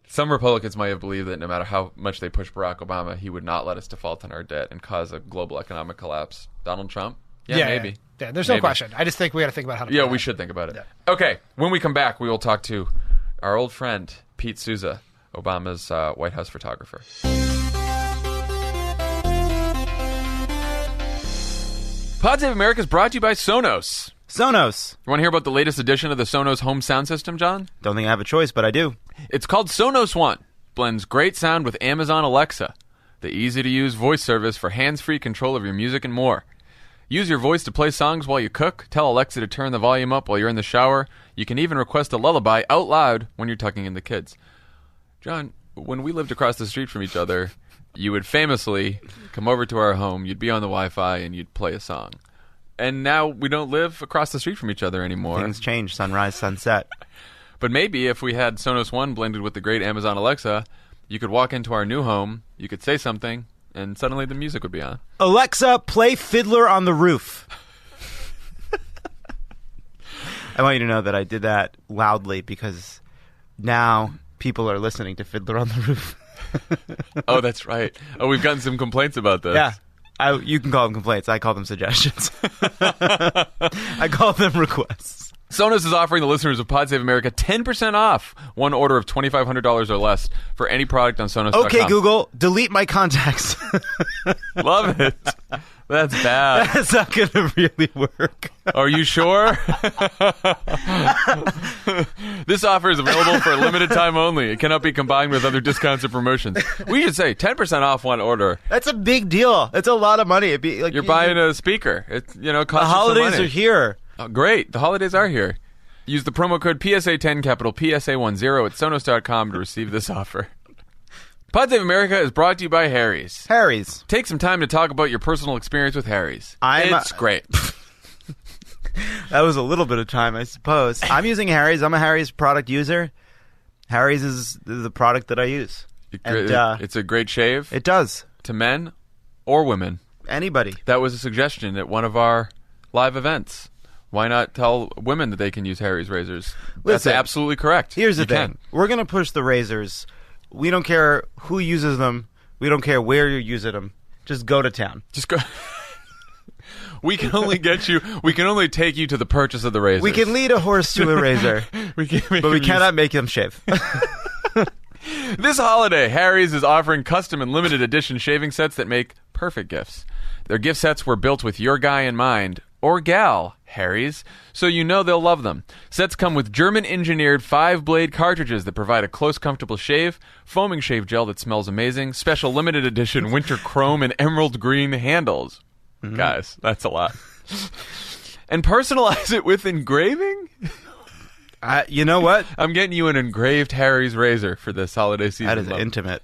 Speaker 1: some Republicans might have believed that no matter how much they push Barack Obama, he would not let us default on our debt and cause a global economic collapse. Donald Trump? Yeah, maybe.
Speaker 3: Yeah, there's no question. I just think we got to think about how to
Speaker 1: Yeah, we should think about it. Yeah. Okay, when we come back, we will talk to our old friend, Pete Souza, Obama's White House photographer. Pod Save America is brought to you by Sonos.
Speaker 2: Sonos.
Speaker 1: You want to hear about the latest edition of the Sonos home sound system, John?
Speaker 2: Don't think I have a choice, but I do.
Speaker 1: It's called Sonos One. Blends great sound with Amazon Alexa, the easy-to-use voice service for hands-free control of your music and more. Use your voice to play songs while you cook, tell Alexa to turn the volume up while you're in the shower. You can even request a lullaby out loud when you're tucking in the kids. John, when we lived across the street from each other, you would famously come over to our home, you'd be on the Wi-Fi, and you'd play a song. And now we don't live across the street from each other anymore.
Speaker 2: Things change, sunrise, sunset.
Speaker 1: But maybe if we had Sonos One blended with the great Amazon Alexa, you could walk into our new home, you could say something, and suddenly the music would be on.
Speaker 2: Alexa, play Fiddler on the Roof. I want you to know that I did that loudly because now people are listening to Fiddler on the Roof.
Speaker 1: Oh, that's right. Oh, we've gotten some complaints about this.
Speaker 2: Yeah. You can call them complaints. I call them suggestions. I call them requests.
Speaker 1: Sonos is offering the listeners of Pod Save America 10% off one order of $2,500 or less for any product on Sonos.com.
Speaker 2: Okay, Google, delete my contacts.
Speaker 1: Love it. That's bad.
Speaker 2: That's not going to really work.
Speaker 1: Are you sure? This offer is available for a limited time only. It cannot be combined with other discounts or promotions. We should say 10% off one order.
Speaker 2: That's a big deal. It's a lot of money. It'd be like
Speaker 1: you're buying a speaker. It costs
Speaker 2: the
Speaker 1: you some
Speaker 2: holidays
Speaker 1: money.
Speaker 2: are here.
Speaker 1: Oh, great. The holidays are here. Use the promo code PSA10, capital PSA10 at Sonos.com to receive this offer. Pod Save America is brought to you by Harry's.
Speaker 2: Harry's.
Speaker 1: Take some time to talk about your personal experience with Harry's. It's great.
Speaker 2: That was a little bit of time, I suppose. I'm using Harry's. I'm a Harry's product user. Harry's is the product that I use.
Speaker 1: It's a great shave.
Speaker 2: It does.
Speaker 1: To men or women.
Speaker 2: Anybody.
Speaker 1: That was a suggestion at one of our live events. Why not tell women that they can use Harry's razors? That's absolutely correct.
Speaker 2: Here's the thing. We're going to push the razors. We don't care who uses them. We don't care where you're using them. Just go to town.
Speaker 1: Just go. We can only get you. We can only take you to the purchase of the razors.
Speaker 2: We can lead a horse to a razor, but we cannot make them shave.
Speaker 1: This holiday, Harry's is offering custom and limited edition shaving sets that make perfect gifts. Their gift sets were built with your guy in mind, or gal, Harry's, so you know they'll love them. Sets come with German-engineered 5-blade cartridges that provide a close, comfortable shave, foaming shave gel that smells amazing, special limited edition winter chrome and emerald green handles. Mm-hmm. Guys, that's a lot. And personalize it with engraving?
Speaker 2: You know what?
Speaker 1: I'm getting you an engraved Harry's razor for this holiday season.
Speaker 2: That is intimate.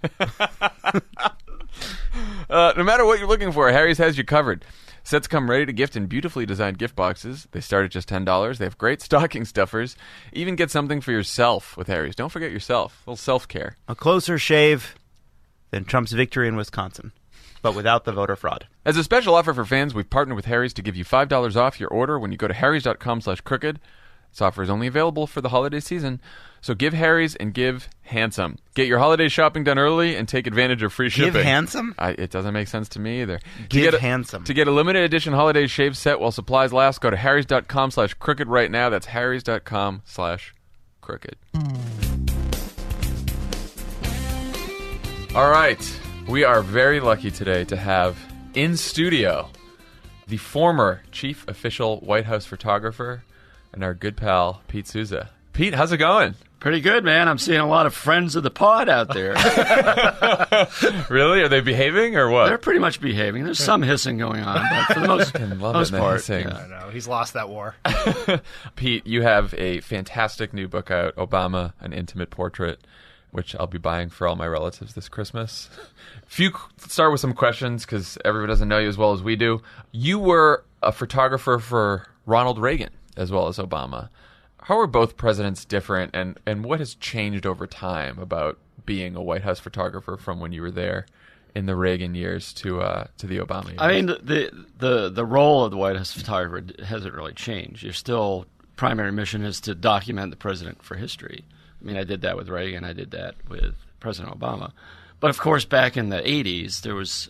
Speaker 1: No matter what you're looking for, Harry's has you covered. Sets come ready to gift in beautifully designed gift boxes. They start at just $10. They have great stocking stuffers. Even get something for yourself with Harry's. Don't forget yourself. A little self-care.
Speaker 2: A closer shave than Trump's victory in Wisconsin, but without the voter fraud.
Speaker 1: As a special offer for fans, we've partnered with Harry's to give you $5 off your order when you go to harrys.com/crooked. This offer is only available for the holiday season, so give Harry's and give handsome. Get your holiday shopping done early and take advantage of free shipping.
Speaker 2: Give handsome?
Speaker 1: It doesn't make sense to me either.
Speaker 2: Give handsome.
Speaker 1: To get a limited edition holiday shave set while supplies last, go to harrys.com/crooked right now. That's harrys.com/crooked. All right. We are very lucky today to have in studio the former chief official White House photographer and our good pal, Pete Souza. Pete, how's it going?
Speaker 4: Pretty good, man. I'm seeing a lot of friends of the pod out there.
Speaker 1: Really? Are they behaving or what?
Speaker 4: They're pretty much behaving. There's some hissing going on, but for the most part,
Speaker 3: I don't know. He's lost that war.
Speaker 1: Pete, you have a fantastic new book out, Obama, An Intimate Portrait. which I'll be buying for all my relatives this Christmas. Start with some questions because everyone doesn't know you as well as we do. You were a photographer for Ronald Reagan as well as Obama. How are both presidents different, and what has changed over time about being a White House photographer from when you were there in the Reagan years to the Obama years?
Speaker 4: I mean, the role of the White House photographer hasn't really changed. Your still primary mission is to document the president for history. I mean, I did that with Reagan. I did that with President Obama. But of course, back in the 80s, there was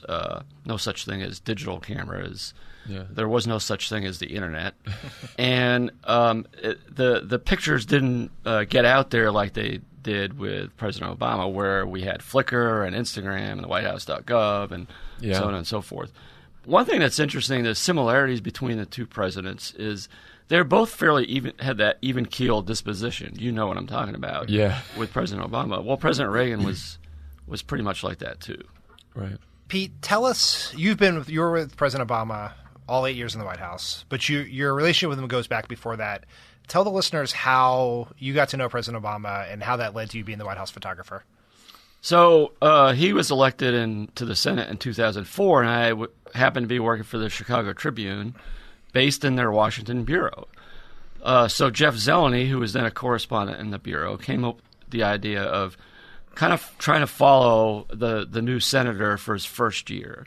Speaker 4: no such thing as digital cameras.
Speaker 1: Yeah.
Speaker 4: There was no such thing as the internet, and the pictures didn't get out there like they did with President Obama, where we had Flickr and Instagram and the WhiteHouse.gov and so on and so forth. One thing that's interesting, the similarities between the two presidents is they're both fairly had that even-keeled disposition. You know what I'm talking about.
Speaker 1: Yeah.
Speaker 4: With President Obama. Well, President Reagan was pretty much like that too.
Speaker 1: Right.
Speaker 3: Pete, tell us, you were with President Obama all 8 years in the White House, but your relationship with him goes back before that. Tell the listeners how you got to know President Obama and how that led to you being the White House photographer.
Speaker 4: So he was elected to the Senate in 2004, and I happened to be working for the Chicago Tribune, based in their Washington bureau. So Jeff Zeleny, who was then a correspondent in the bureau, came up with the idea of kind of trying to follow the new senator for his first year.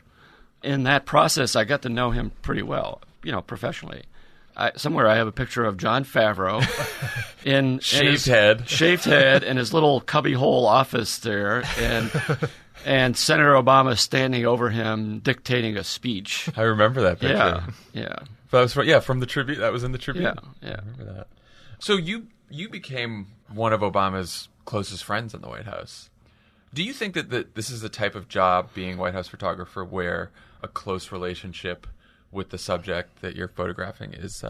Speaker 4: In that process, I got to know him pretty well, professionally. Somewhere I have a picture of Jon Favreau in shaved head in his little cubbyhole office there, and Senator Obama standing over him dictating a speech.
Speaker 1: I remember that picture.
Speaker 4: Yeah.
Speaker 1: That was from the Tribune. That was in the Tribune.
Speaker 4: Yeah.
Speaker 1: I remember that. So you became one of Obama's closest friends in the White House. Do you think that this is the type of job, being White House photographer, where a close relationship with the subject that you're photographing is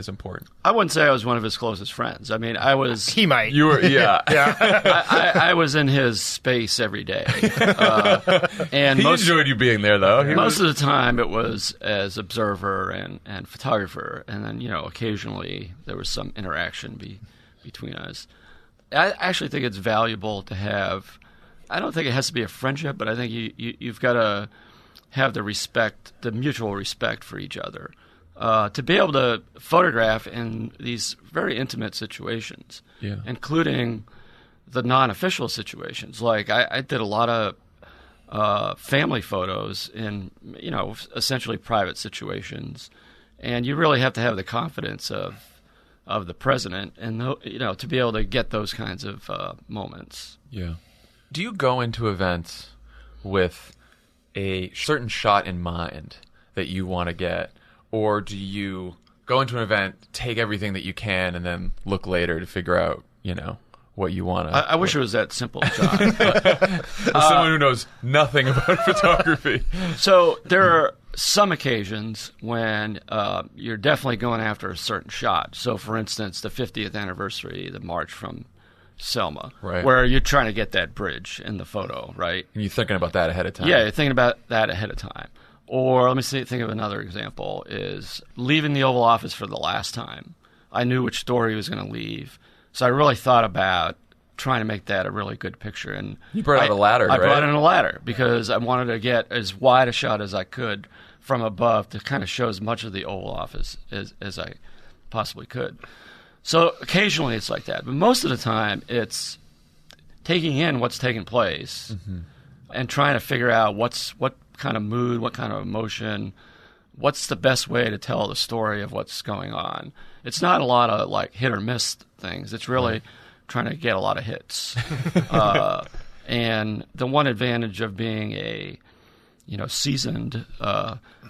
Speaker 1: important?
Speaker 4: I wouldn't say I was one of his closest friends. I mean, I was.
Speaker 3: He might.
Speaker 1: You were, yeah.
Speaker 4: I was in his space every day, and
Speaker 1: he enjoyed you being there, though.
Speaker 4: Most of the time, it was as observer and photographer, and then occasionally there was some interaction between us. I actually think it's valuable to have. I don't think it has to be a friendship, but I think you've got to have the mutual respect for each other, to be able to photograph in these very intimate situations, including the non-official situations. Like I did a lot of family photos in essentially private situations, and you really have to have the confidence of the president, and to be able to get those kinds of moments.
Speaker 1: Yeah. Do you go into events with a certain shot in mind that you want to get, or do you go into an event, take everything that you can, and then look later to figure out, what you want to?
Speaker 4: I wish it was that simple, John.
Speaker 1: As someone who knows nothing about photography.
Speaker 4: So there are some occasions when you're definitely going after a certain shot. So, for instance, the 50th anniversary, the march from Selma,
Speaker 1: right,
Speaker 4: where you're trying to get that bridge in the photo, right?
Speaker 1: And you're thinking about that ahead of time.
Speaker 4: Yeah, you're thinking about that ahead of time. Or let me think of another example, is leaving the Oval Office for the last time. I knew which door he was going to leave, so I really thought about trying to make that a really good picture. And
Speaker 1: you brought out a ladder, right?
Speaker 4: I brought in a ladder because I wanted to get as wide a shot as I could from above to kind of show as much of the Oval Office as I possibly could. So occasionally it's like that, but most of the time it's taking in what's taking place and trying to figure out what kind of mood, what kind of emotion, what's the best way to tell the story of what's going on. It's not a lot of like hit or miss things. It's really trying to get a lot of hits. And the one advantage of being a seasoned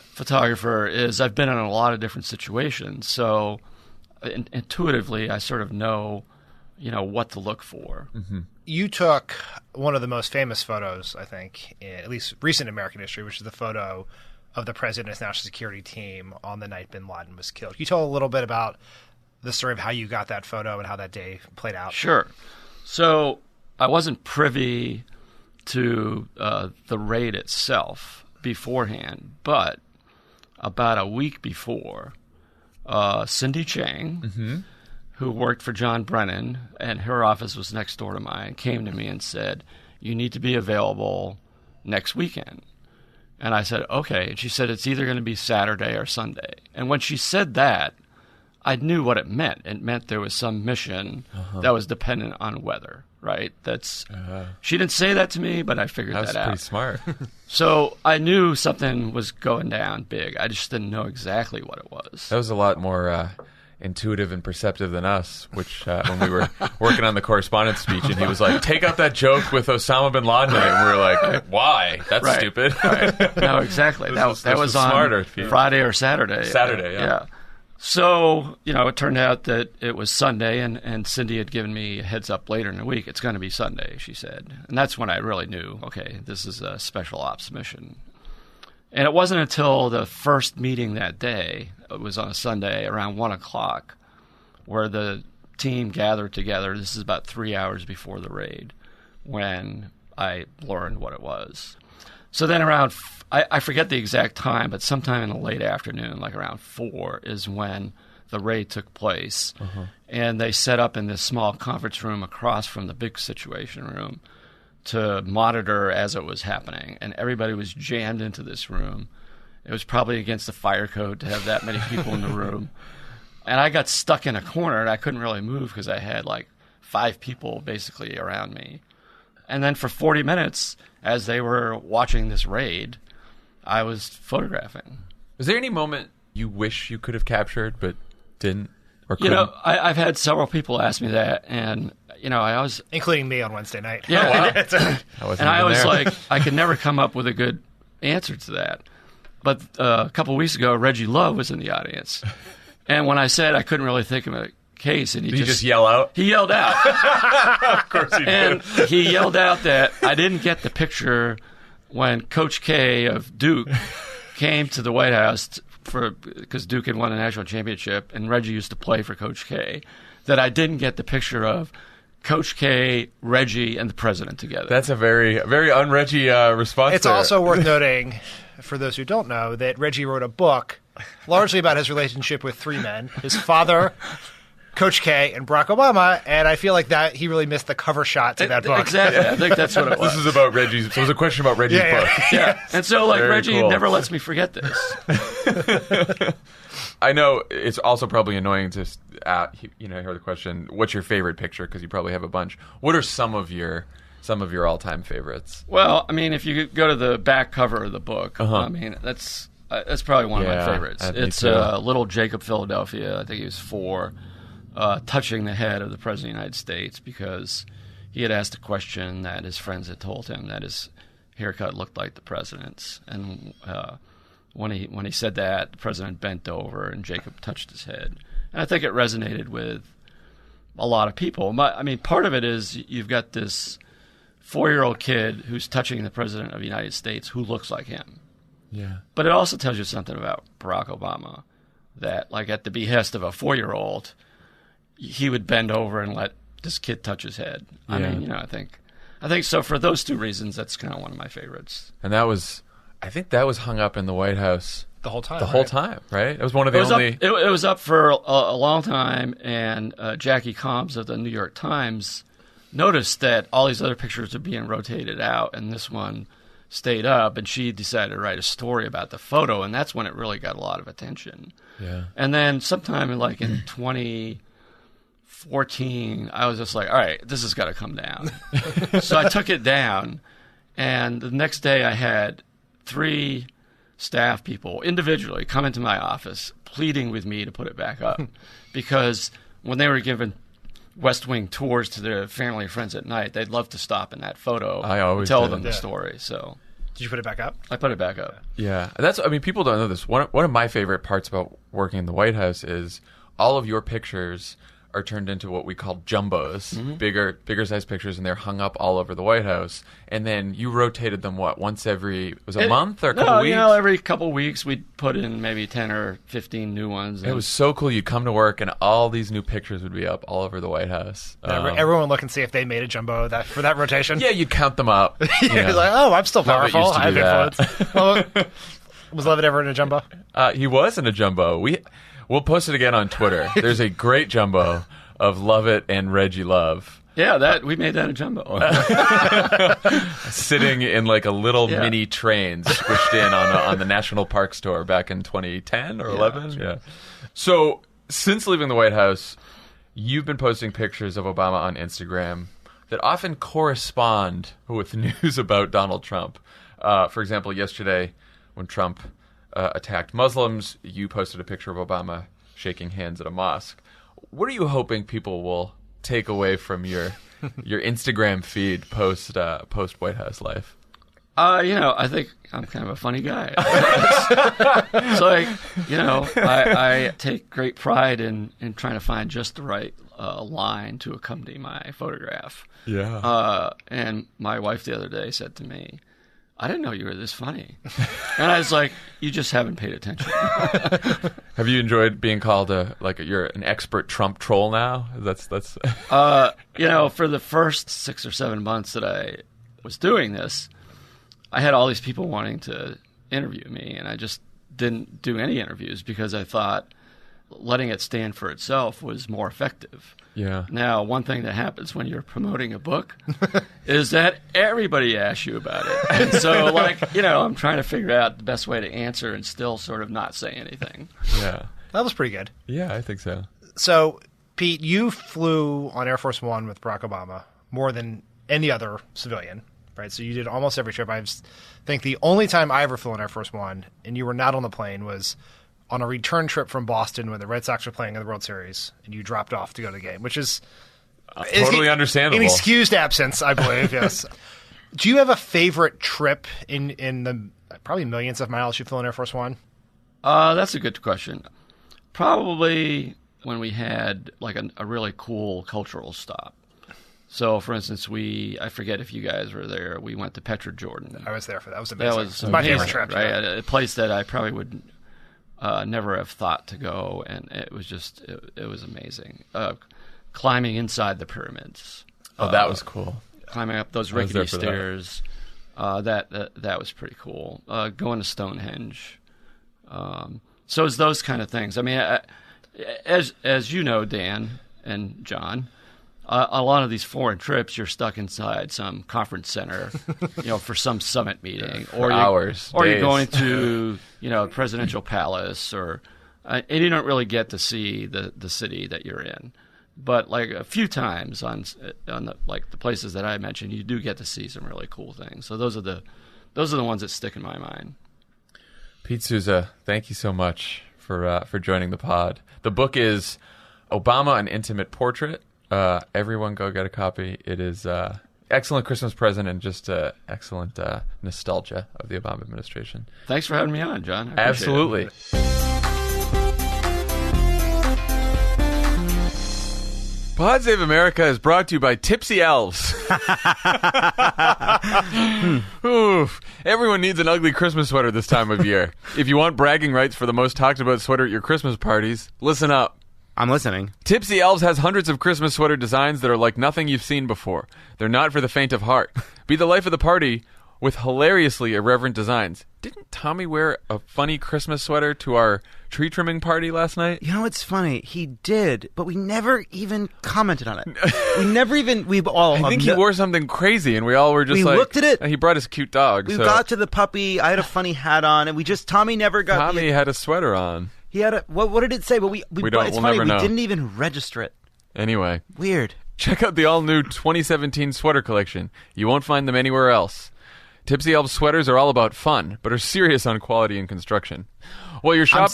Speaker 4: photographer is I've been in a lot of different situations, so intuitively I sort of know what to look for.
Speaker 3: You took one of the most famous photos, I think, in at least recent American history, which is the photo of the president and his national security team on the night bin Laden was killed. Can you tell a little bit about the story of how you got that photo and how that day played out?
Speaker 4: Sure. So I wasn't privy to the raid itself beforehand, but about a week before, Cindy Chang, who worked for John Brennan, and her office was next door to mine, came to me and said, "You need to be available next weekend." And I said, "Okay." And she said, "It's either going to be Saturday or Sunday." And when she said that, I knew what it meant. It meant there was some mission that was dependent on weather, right? She didn't say that to me, but I figured that out.
Speaker 1: That's pretty smart.
Speaker 4: So I knew something was going down big. I just didn't know exactly what it was.
Speaker 1: That was a lot more intuitive and perceptive than us, which when we were working on the correspondence speech, and he was like, "Take out that joke with Osama bin Laden," and we were like, "Why? That's stupid."
Speaker 4: Right. No, exactly. That was on
Speaker 1: smarter,
Speaker 4: Friday or Saturday.
Speaker 1: Saturday, yeah.
Speaker 4: So, it turned out that it was Sunday, and Cindy had given me a heads up later in the week. It's going to be Sunday, she said. And that's when I really knew, okay, this is a special ops mission. And it wasn't until the first meeting that day, it was on a Sunday around 1 o'clock, where the team gathered together. This is about 3 hours before the raid, when I learned what it was. So then around, I forget the exact time, but sometime in the late afternoon, like around 4, is when the raid took place. And they set up in this small conference room across from the big situation room to monitor as it was happening. And everybody was jammed into this room. It was probably against the fire code to have that many people in the room. And I got stuck in a corner, and I couldn't really move because I had like 5 people basically around me. And then for 40 minutes, as they were watching this raid, I was photographing.
Speaker 1: Was there any moment you wish you could have captured but didn't or couldn't?
Speaker 4: I've had several people ask me that, and I always,
Speaker 3: including me on Wednesday night.
Speaker 4: Yeah,
Speaker 1: and I
Speaker 4: was like, I could never come up with a good answer to that. But a couple of weeks ago, Reggie Love was in the audience, and when I said I couldn't really think of a case, and
Speaker 1: Did he just yell out?
Speaker 4: He yelled out.
Speaker 1: Of course he did.
Speaker 4: And he yelled out that I didn't get the picture when Coach K of Duke came to the White House because Duke had won a national championship, and Reggie used to play for Coach K, that I didn't get the picture of Coach K, Reggie, and the president together.
Speaker 1: That's a very, very un-Reggie response.
Speaker 3: It's also worth noting, for those who don't know, that Reggie wrote a book largely about his relationship with 3 men, his father, Coach K, and Barack Obama, and I feel like that he really missed the cover shot to that book.
Speaker 4: Exactly. I think that's what it was.
Speaker 1: This is about Reggie's. So it was a question about Reggie's book.
Speaker 4: Yeah. And so,
Speaker 1: Very
Speaker 4: Reggie
Speaker 1: cool.
Speaker 4: never lets me forget this.
Speaker 1: I know it's also probably annoying to hear the question, what's your favorite picture? Because you probably have a bunch. What are some of your all-time favorites?
Speaker 4: Well, I mean, if you go to the back cover of the book, I mean, that's probably one of my favorites. It's little Jacob Philadelphia, I think he was 4, touching the head of the President of the United States because he had asked a question that his friends had told him that his haircut looked like the president's. And when he said that, the president bent over and Jacob touched his head. And I think it resonated with a lot of people. I mean, part of it is you've got this 4-year-old kid who's touching the President of the United States who looks like him.
Speaker 1: Yeah.
Speaker 4: But it also tells you something about Barack Obama, that like at the behest of a 4-year-old, he would bend over and let this kid touch his head. I mean, I think so. For those 2 reasons, that's kind of one of my favorites.
Speaker 1: And I think that was hung up in the White House
Speaker 3: the whole time.
Speaker 1: Whole time, right? It was one of the only.
Speaker 4: It was up for a long time, and Jackie Combs of the New York Times noticed that all these other pictures are being rotated out, and this one stayed up, and she decided to write a story about the photo, and that's when it really got a lot of attention.
Speaker 1: Yeah.
Speaker 4: And then sometime in 2014, I was just like, all right, this has got to come down. So I took it down, and the next day I had 3 staff people individually come into my office pleading with me to put it back up because when they were giving West Wing tours to their family and friends at night, they'd love to stop in that photo and tell them the story. So,
Speaker 3: did you put it back up?
Speaker 4: I put it back up.
Speaker 1: Yeah, people don't know this. One of my favorite parts about working in the White House is all of your pictures are turned into what we call jumbos, bigger size pictures, and they're hung up all over the White House. And then you rotated them once every a month or a couple weeks?
Speaker 4: Every couple weeks we'd put in maybe 10 or 15 new ones.
Speaker 1: It was so cool. You'd come to work and all these new pictures would be up all over the White House.
Speaker 3: Everyone would look and see if they made a jumbo for that rotation.
Speaker 1: Yeah, you'd count them up.
Speaker 3: It's like, oh, I'm still
Speaker 1: Levitt
Speaker 3: powerful.
Speaker 1: used to
Speaker 3: I have
Speaker 1: do that.
Speaker 3: influence. Well, was Levitt ever in a jumbo?
Speaker 1: He was in a jumbo. We'll post it again on Twitter. There's a great jumbo of Love It and Reggie Love.
Speaker 4: Yeah, we made that a jumbo.
Speaker 1: Sitting in like a little
Speaker 4: Yeah.
Speaker 1: mini train squished in on the National Park Store back in 2010 or 11.
Speaker 4: that's
Speaker 1: Yeah. So since leaving the White House, you've been posting pictures of Obama on Instagram that often correspond with news about Donald Trump. For example, yesterday when Trump attacked Muslims, you posted a picture of Obama shaking hands at a mosque. What are you hoping people will take away from your Instagram feed post White House life?
Speaker 4: I think I'm kind of a funny guy. It's like, I take great pride in trying to find just the right line to accompany my photograph.
Speaker 1: Yeah.
Speaker 4: And my wife the other day said to me, I didn't know you were this funny. And I was like, you just haven't paid attention.
Speaker 1: Have you enjoyed being called you're an expert Trump troll now? That's
Speaker 4: For the first 6 or 7 months that I was doing this, I had all these people wanting to interview me, and I just didn't do any interviews because I thought letting it stand for itself was more effective.
Speaker 1: Yeah.
Speaker 4: Now, one thing that happens when you're promoting a book is that everybody asks you about it. And so, I'm trying to figure out the best way to answer and still sort of not say anything.
Speaker 1: Yeah.
Speaker 3: That was pretty good.
Speaker 1: Yeah, I think so.
Speaker 3: So, Pete, you flew on Air Force One with Barack Obama more than any other civilian, right? So you did almost every trip. I think the only time I ever flew on Air Force One and you were not on the plane was on a return trip from Boston when the Red Sox were playing in the World Series and you dropped off to go to the game, which is
Speaker 1: totally understandable.
Speaker 3: An excused absence, I believe, yes. Do you have a favorite trip in the probably millions of miles you flew on Air Force One?
Speaker 4: That's a good question. Probably when we had a really cool cultural stop. So, for instance, I forget if you guys were there, we went to Petra, Jordan.
Speaker 3: I was there for that. That was amazing.
Speaker 4: That was
Speaker 3: my favorite
Speaker 4: amazing,
Speaker 3: trip.
Speaker 4: right?
Speaker 3: Yeah.
Speaker 4: A place that I probably would never have thought to go, and it was just it was amazing. Climbing inside the pyramids.
Speaker 1: Oh, that was cool.
Speaker 4: Climbing up those
Speaker 1: I was there
Speaker 4: rickety
Speaker 1: for that.
Speaker 4: stairs. That was pretty cool. Going to Stonehenge. So it's those kind of things. I mean, as you know, Dan and John, a lot of these foreign trips, you're stuck inside some conference center, for some summit meeting,
Speaker 1: For hours,
Speaker 4: or you're
Speaker 1: days.
Speaker 4: going to, a presidential palace, and you don't really get to see the city that you're in. But a few times on the places that I mentioned, you do get to see some really cool things. So those are the ones that stick in my mind.
Speaker 1: Pete Souza, thank you so much for joining the pod. The book is Obama: An Intimate Portrait. Everyone go get a copy. It is excellent Christmas present and just excellent nostalgia of the Obama administration.
Speaker 4: Thanks for having me on, John. I appreciate
Speaker 1: Absolutely.
Speaker 4: it.
Speaker 1: Pod Save America is brought to you by Tipsy Elves. Oof. Everyone needs an ugly Christmas sweater this time of year. If you want bragging rights for the most talked about sweater at your Christmas parties, listen up.
Speaker 2: I'm listening.
Speaker 1: Tipsy Elves has hundreds of Christmas sweater designs that are like nothing you've seen before. They're not for the faint of heart. Be the life of the party with hilariously irreverent designs. Didn't Tommy wear a funny Christmas sweater to our tree trimming party last night?
Speaker 2: You know what's funny? He did, but we never even commented on it.
Speaker 1: I think he wore something crazy, and we all were just
Speaker 2: We looked at it.
Speaker 1: He brought his cute dog.
Speaker 2: We
Speaker 1: so
Speaker 2: got to the puppy. I had a funny hat on, and Tommy never got.
Speaker 1: Tommy had a sweater on.
Speaker 2: He had a. What did it say? But it's
Speaker 1: we'll
Speaker 2: funny.
Speaker 1: never know.
Speaker 2: We didn't even register it.
Speaker 1: Anyway,
Speaker 2: Weird.
Speaker 1: check out the all-new 2017 sweater collection. You won't find them anywhere else. Tipsy Elves sweaters are all about fun, but are serious on quality and construction. While you're shopping,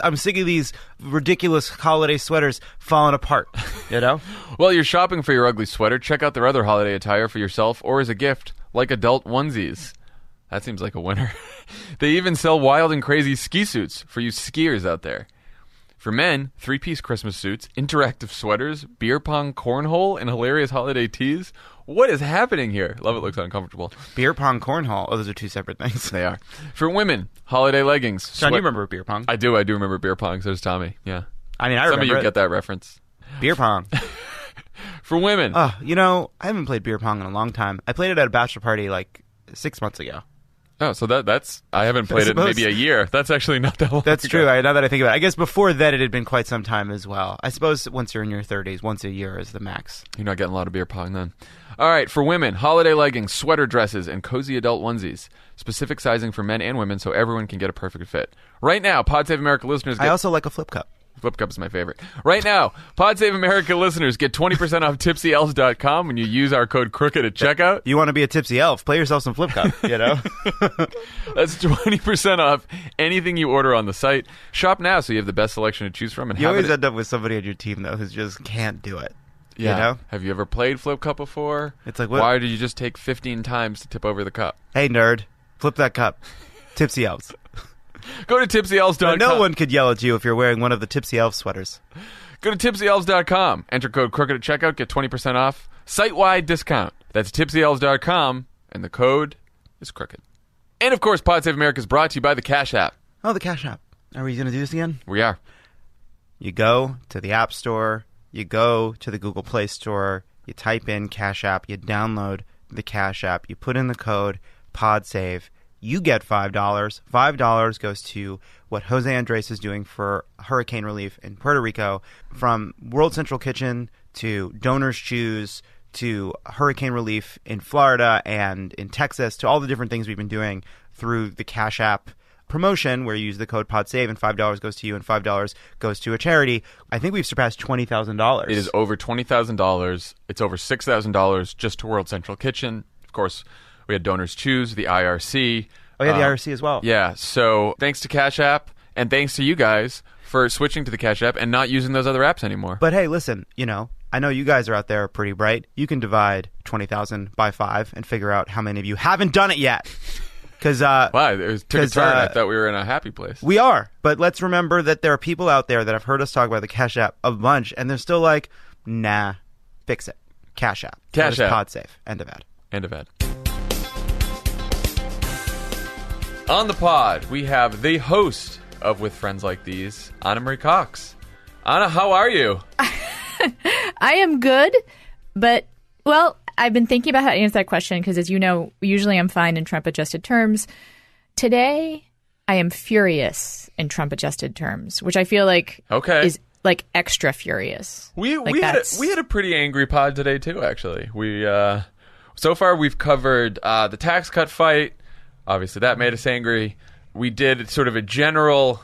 Speaker 2: I'm sick of these ridiculous holiday sweaters falling apart. You know.
Speaker 1: While you're shopping for your ugly sweater, check out their other holiday attire for yourself or as a gift, like adult onesies. That seems like a winner. They even sell wild and crazy ski suits for you skiers out there. For men, 3-piece Christmas suits, interactive sweaters, beer pong cornhole, and hilarious holiday tees. What is happening here? Love it looks uncomfortable.
Speaker 2: Beer pong, cornhole. Oh, those are two separate things.
Speaker 1: They are. For women, holiday leggings.
Speaker 2: John, you remember beer pong?
Speaker 1: I do remember beer pong. So does Tommy. Yeah.
Speaker 2: I mean, I
Speaker 1: Some
Speaker 2: remember
Speaker 1: of you
Speaker 2: it.
Speaker 1: get that reference.
Speaker 2: Beer pong.
Speaker 1: For women.
Speaker 2: I haven't played beer pong in a long time. I played it at a bachelor party 6 months ago.
Speaker 1: Oh, so that's I haven't played it in maybe a year. That's actually not that long.
Speaker 2: That's
Speaker 1: ago.
Speaker 2: true. Now that I think about it, I guess before that it had been quite some time as well. I suppose once you're in your 30s, once a year is the max.
Speaker 1: You're not getting a lot of beer pong then. All right, for women, holiday leggings, sweater dresses, and cozy adult onesies. Specific sizing for men and women so everyone can get a perfect fit. Right now, Pod Save America listeners get...
Speaker 2: I also like a flip cup.
Speaker 1: Flip cup is my favorite. Right now, Pod Save America listeners get 20% off tipsyelves.com when you use our code CROOKED at checkout.
Speaker 2: You want to be a tipsy elf? Play yourself some flip cup, you know?
Speaker 1: That's 20% off anything you order on the site. Shop now so you have the best selection to choose from. And
Speaker 2: You always end up with somebody on your team, though, who just can't do it.
Speaker 1: Yeah.
Speaker 2: You know?
Speaker 1: Have you ever played flip cup before?
Speaker 2: It's like, what?
Speaker 1: Why did you just take 15 times to tip over the cup?
Speaker 2: Hey, nerd, flip that cup. Tipsy elves.
Speaker 1: Go to tipsyelves.com.
Speaker 2: No one could yell at you if you're wearing one of the tipsy elf sweaters.
Speaker 1: Go to tipsyelves.com. Enter code CROOKED at checkout. Get 20% off. Site-wide discount. That's tipsyelves.com. And the code is CROOKED. And, of course, Pod Save America is brought to you by the Cash App.
Speaker 2: Oh, the Cash App. Are we going to do this again?
Speaker 1: We are.
Speaker 2: You go to the App Store. You go to the Google Play Store. You type in Cash App. You download the Cash App. You put in the code PODSAVE. You get $5. $5 goes to what Jose Andres is doing for hurricane relief in Puerto Rico. From World Central Kitchen to Donors Choose to hurricane relief in Florida and in Texas to all the different things we've been doing through the Cash App promotion where you use the code PODSAVE and $5 goes to you and $5 goes to a charity. I think we've surpassed $20,000.
Speaker 1: It is over $20,000. It's over $6,000 just to World Central Kitchen. Of course, we had Donors Choose, the IRC.
Speaker 2: Oh, yeah, the IRC as well.
Speaker 1: Yeah, so thanks to Cash App and thanks to you guys for switching to the Cash App and not using those other apps anymore.
Speaker 2: But hey, listen, you know, I know you guys are out there pretty bright. You can divide 20,000 by 5 and figure out how many of you haven't done it yet. Because
Speaker 1: wow, it took a turn. I thought we were in a happy place.
Speaker 2: We are, but let's remember that there are people out there that have heard us talk about the Cash App a bunch, and they're still like, nah, fix it. Cash App.
Speaker 1: Cash App.
Speaker 2: PodSafe. End of ad.
Speaker 1: End of ad. On the pod, we have the host of With Friends Like These, Ana Marie Cox. Ana, how are you?
Speaker 5: I am good, but, well, I've been thinking about how to answer that question because, as you know, usually I'm fine in Trump-adjusted terms. Today, I am furious in Trump-adjusted terms, which I feel like is like extra furious.
Speaker 1: We had a pretty angry pod today too. Actually, so far we've covered the tax cut fight. Obviously, that made us angry. We did sort of a general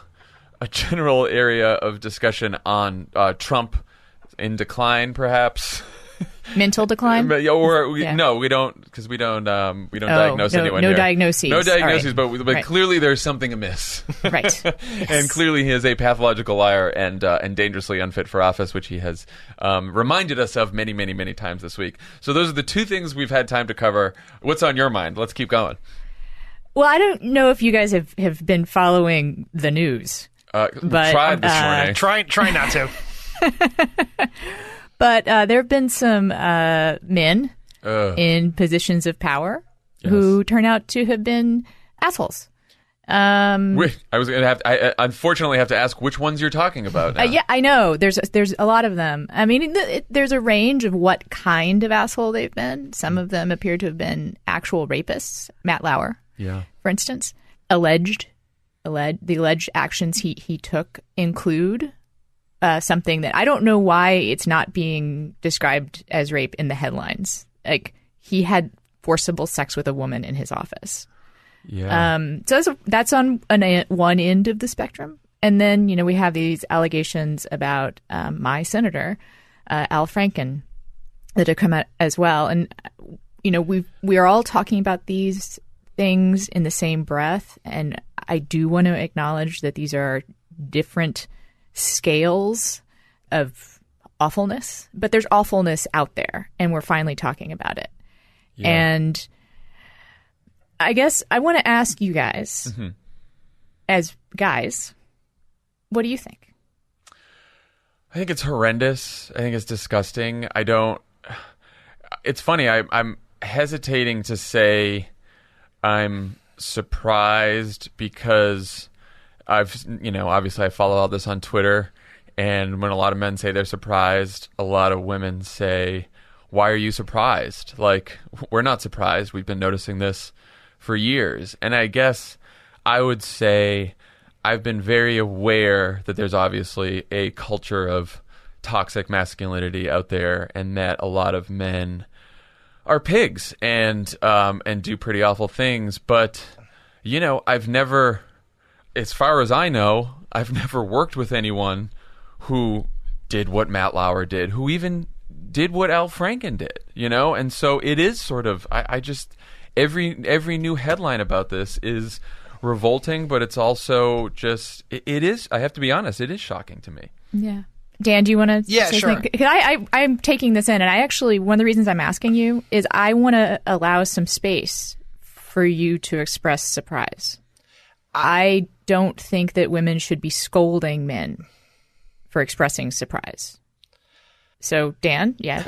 Speaker 1: area of discussion on Trump in decline, perhaps.
Speaker 5: Mental decline?
Speaker 1: No, we don't, because we don't diagnose anyone here.
Speaker 5: No diagnoses.
Speaker 1: No diagnoses,
Speaker 5: right.
Speaker 1: but
Speaker 5: right.
Speaker 1: Clearly there's something amiss.
Speaker 5: Right. Yes.
Speaker 1: And clearly he is a pathological liar and dangerously unfit for office, which he has reminded us of many, many, many times this week. So those are the two things we've had time to cover. What's on your mind? Let's keep going.
Speaker 5: Well, I don't know if you guys have been following the news.
Speaker 1: But tried this morning.
Speaker 3: Try not to.
Speaker 5: But there have been some men in positions of power who turn out to have been assholes.
Speaker 1: I was going to I unfortunately have to ask which ones you're talking about now.
Speaker 5: Yeah, I know. There's a lot of them. I mean, there's a range of what kind of asshole they've been. Some of them appear to have been actual rapists. Matt Lauer, for instance, the alleged actions he took include something that I don't know why it's not being described as rape in the headlines. Like, he had forcible sex with a woman in his office.
Speaker 1: Yeah.
Speaker 5: So that's on one end of the spectrum. And then, we have these allegations about my senator, Al Franken, that have come out as well. And, we are all talking about these things in the same breath. And I do want to acknowledge that these are different scales of awfulness, but there's awfulness out there, and we're finally talking about it. Yeah. And I guess I want to ask you guys, as guys, what do you think?
Speaker 1: I think it's horrendous. I think it's disgusting. It's funny. I'm hesitating to say I'm surprised because obviously I follow all this on Twitter, and when a lot of men say they're surprised, a lot of women say, why are you surprised? Like, we're not surprised. We've been noticing this for years. And I guess I would say I've been very aware that there's obviously a culture of toxic masculinity out there, and that a lot of men are pigs and do pretty awful things. But, I've never, as far as I know, I've never worked with anyone who did what Matt Lauer did, who even did what Al Franken did, And so it is sort of, I just, every new headline about this is revolting, but it's also just, it is, I have to be honest, it is shocking to me.
Speaker 5: Yeah. Dan, do you want to say
Speaker 3: sure.
Speaker 5: something? Because I'm taking this in, and I actually, one of the reasons I'm asking you is I want to allow some space for you to express surprise. I don't think that women should be scolding men for expressing surprise. So, Dan, how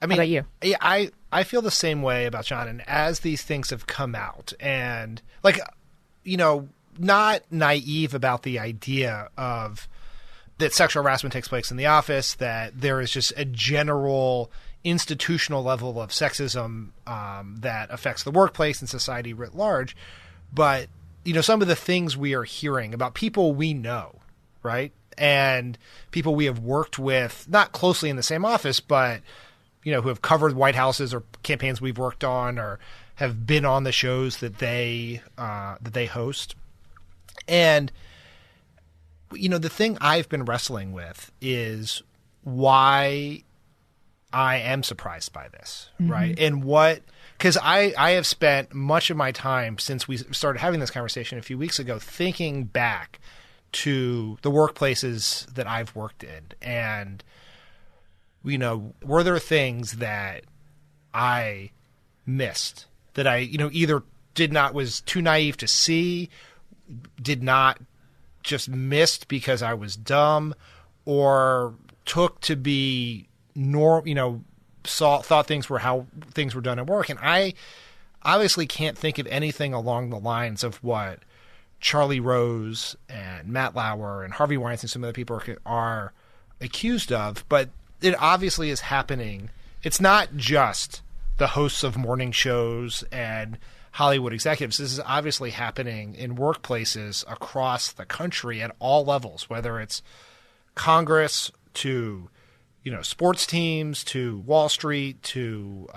Speaker 5: about you?
Speaker 3: Yeah, I feel the same way about Jon. And as these things have come out, and not naive about the idea of that sexual harassment takes place in the office, that there is just a general institutional level of sexism that affects the workplace and society writ large. But, some of the things we are hearing about people we know, right? And people we have worked with, not closely in the same office, but, who have covered White Houses or campaigns we've worked on or have been on the shows that they host. And, the thing I've been wrestling with is why I am surprised by this, right? And because I have spent much of my time since we started having this conversation a few weeks ago thinking back to the workplaces that I've worked in. And, were there things that I missed that I, either was too naive to see, did not just missed because I was dumb, or took to be thought things were how things were done at work. And I obviously can't think of anything along the lines of what Charlie Rose and Matt Lauer and Harvey Weinstein, some other people are accused of, but it obviously is happening. It's not just the hosts of morning shows and Hollywood executives. This is obviously happening in workplaces across the country at all levels, whether it's Congress to, sports teams to Wall Street to,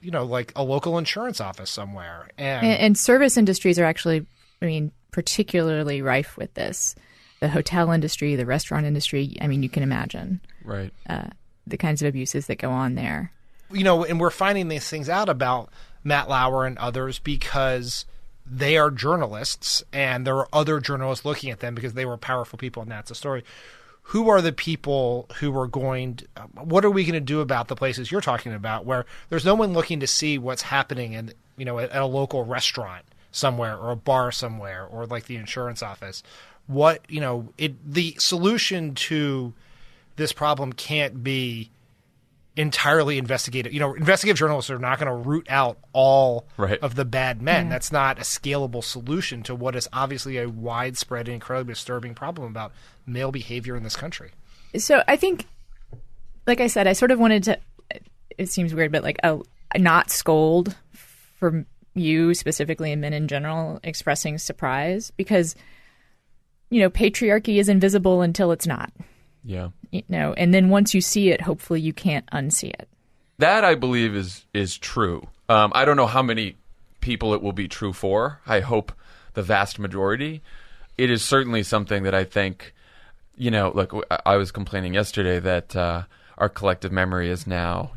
Speaker 3: like a local insurance office somewhere.
Speaker 5: And service industries are actually, particularly rife with this. The hotel industry, the restaurant industry, you can imagine.
Speaker 1: Right.
Speaker 5: The kinds of abuses that go on there.
Speaker 3: And we're finding these things out about Matt Lauer and others because they are journalists and there are other journalists looking at them because they were powerful people, and that's the story. Who are the people who are what are we going to do about the places you're talking about where there's no one looking to see what's happening in, at a local restaurant somewhere or a bar somewhere or like the insurance office? The solution to this problem can't be entirely investigative. Investigative journalists are not going to root out all of the bad men. Yeah. That's not a scalable solution to what is obviously a widespread and incredibly disturbing problem about male behavior in this country.
Speaker 5: So I think, like I said, I sort of wanted to, it seems weird, but not scold for you specifically and men in general expressing surprise because, patriarchy is invisible until it's not.
Speaker 1: Yeah.
Speaker 5: And then once you see it, hopefully you can't unsee it.
Speaker 1: That, I believe, is true. I don't know how many people it will be true for. I hope the vast majority. It is certainly something that I think, look, I was complaining yesterday that our collective memory is now,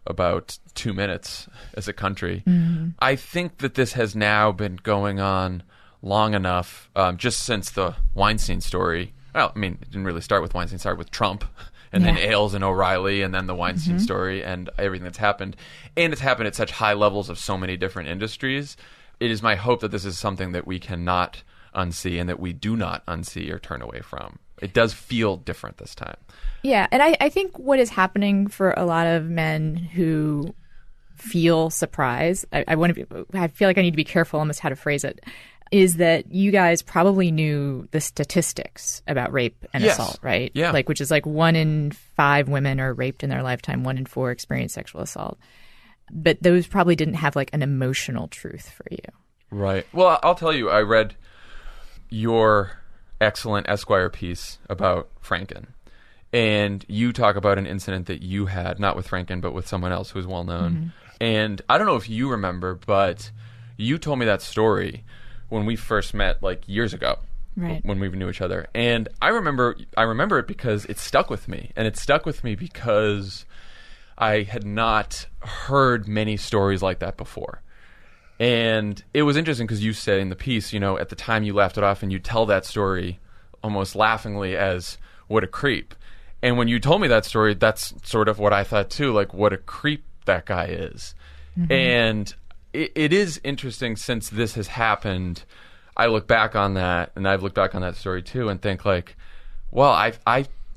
Speaker 1: about 2 minutes as a country. Mm-hmm. I think that this has now been going on long enough, just since the Weinstein story. Well, it didn't really start with Weinstein. It started with Trump and then Ailes and O'Reilly and then the Weinstein story and everything that's happened. And it's happened at such high levels of so many different industries. It is my hope that this is something that we cannot unsee and that we do not unsee or turn away from. It does feel different this time.
Speaker 5: Yeah, and I think what is happening for a lot of men who feel surprise, I feel like I need to be careful almost how to phrase it, is that you guys probably knew the statistics about rape and assault, right?
Speaker 1: Yeah.
Speaker 5: Which is 1 in 5 women are raped in their lifetime, 1 in 4 experience sexual assault. But those probably didn't have an emotional truth for you.
Speaker 1: Right. Well, I'll tell you, I read your excellent Esquire piece about Franken. And you talk about an incident that you had, not with Franken, but with someone else who's well known.
Speaker 5: Mm-hmm.
Speaker 1: And I don't know if you remember, but you told me that story when we first met, like, years ago.
Speaker 5: Right.
Speaker 1: When we knew each other. And I remember it because it stuck with me. And it stuck with me because I had not heard many stories like that before. And it was interesting because you said in the piece, you know, at the time you laughed it off and you tell that story almost laughingly as, what a creep. And when you told me that story, that's sort of what I thought too, like what a creep that guy is. Mm-hmm. And it is interesting since this has happened. I look back on that, and I've looked back on that story too, and think like, well, I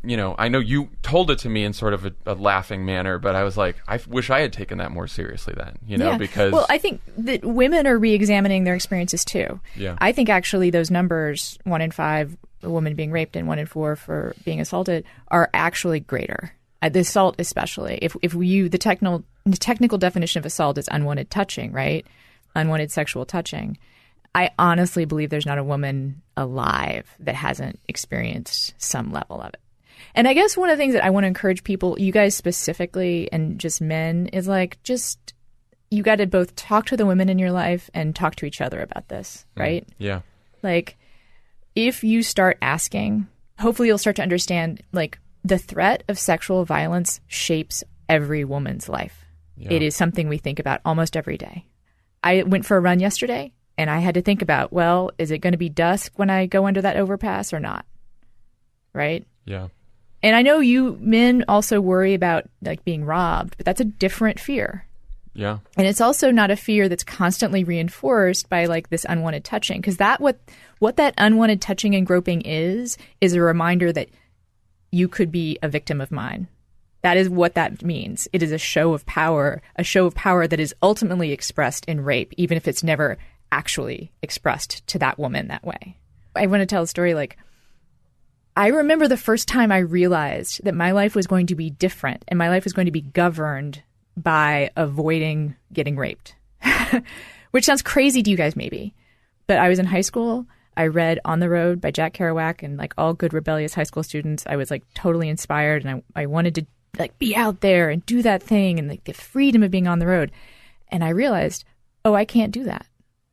Speaker 1: know you told it to me in sort of a laughing manner, but I was like, I wish I had taken that more seriously then, because...
Speaker 5: Well, I think that women are re-examining their experiences too.
Speaker 1: Yeah.
Speaker 5: I think actually those numbers, 1 in 5 a woman being raped and 1 in 4 for being assaulted, are actually greater. The assault especially. If the technical definition of assault is unwanted touching, right? Unwanted sexual touching. I honestly believe there's not a woman alive that hasn't experienced some level of it. And I guess one of the things that I want to encourage people, you guys specifically, and just men, is like, just, you got to both talk to the women in your life and talk to each other about this, right?
Speaker 1: Yeah.
Speaker 5: Like, if you start asking, hopefully you'll start to understand, like, the threat of sexual violence shapes every woman's life. Yeah. It is something we think about almost every day. I went for a run yesterday, and I had to think about, well, is it going to be dusk when I go under that overpass or not? Right?
Speaker 1: Yeah.
Speaker 5: And I know you men also worry about, like, being robbed, but that's a different fear.
Speaker 1: Yeah.
Speaker 5: And it's also not a fear that's constantly reinforced by, like, this unwanted touching. Because what that unwanted touching and groping is a reminder that you could be a victim of mine. That is what that means. It is a show of power that is ultimately expressed in rape, even if it's never actually expressed to that woman that way. I want to tell a story, like, I remember the first time I realized that my life was going to be different and my life was going to be governed by avoiding getting raped, which sounds crazy to you guys maybe. But I was in high school. I read On the Road by Jack Kerouac, and like all good rebellious high school students, I was like totally inspired, and I wanted to like be out there and do that thing and like the freedom of being on the road. And I realized, oh, I can't do that.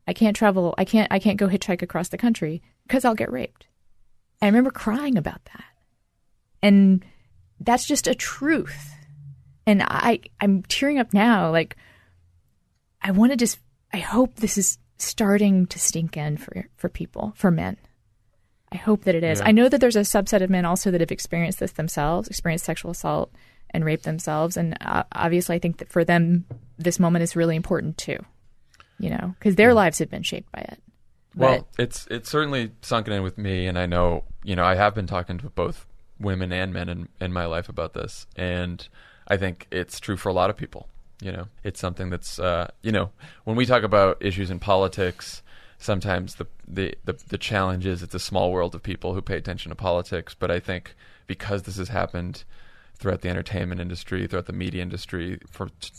Speaker 5: I can't travel. I can't go hitchhike across the country because I'll get raped. I remember crying about that. And that's just a truth. And I'm tearing up now. Like, I hope this is starting to stink in for people, for men. I hope that it is.
Speaker 1: Yeah.
Speaker 5: I know that there's a subset of men also that have experienced this themselves, experienced sexual assault and rape themselves. And obviously I think that for them, this moment is really important too, because their lives have been shaped by it.
Speaker 1: Well, it's certainly sunken in with me, and I know, I have been talking to both women and men in my life about this, and I think it's true for a lot of people. It's something that's, when we talk about issues in politics, sometimes the challenge is it's a small world of people who pay attention to politics, but I think because this has happened throughout the entertainment industry, throughout the media industry,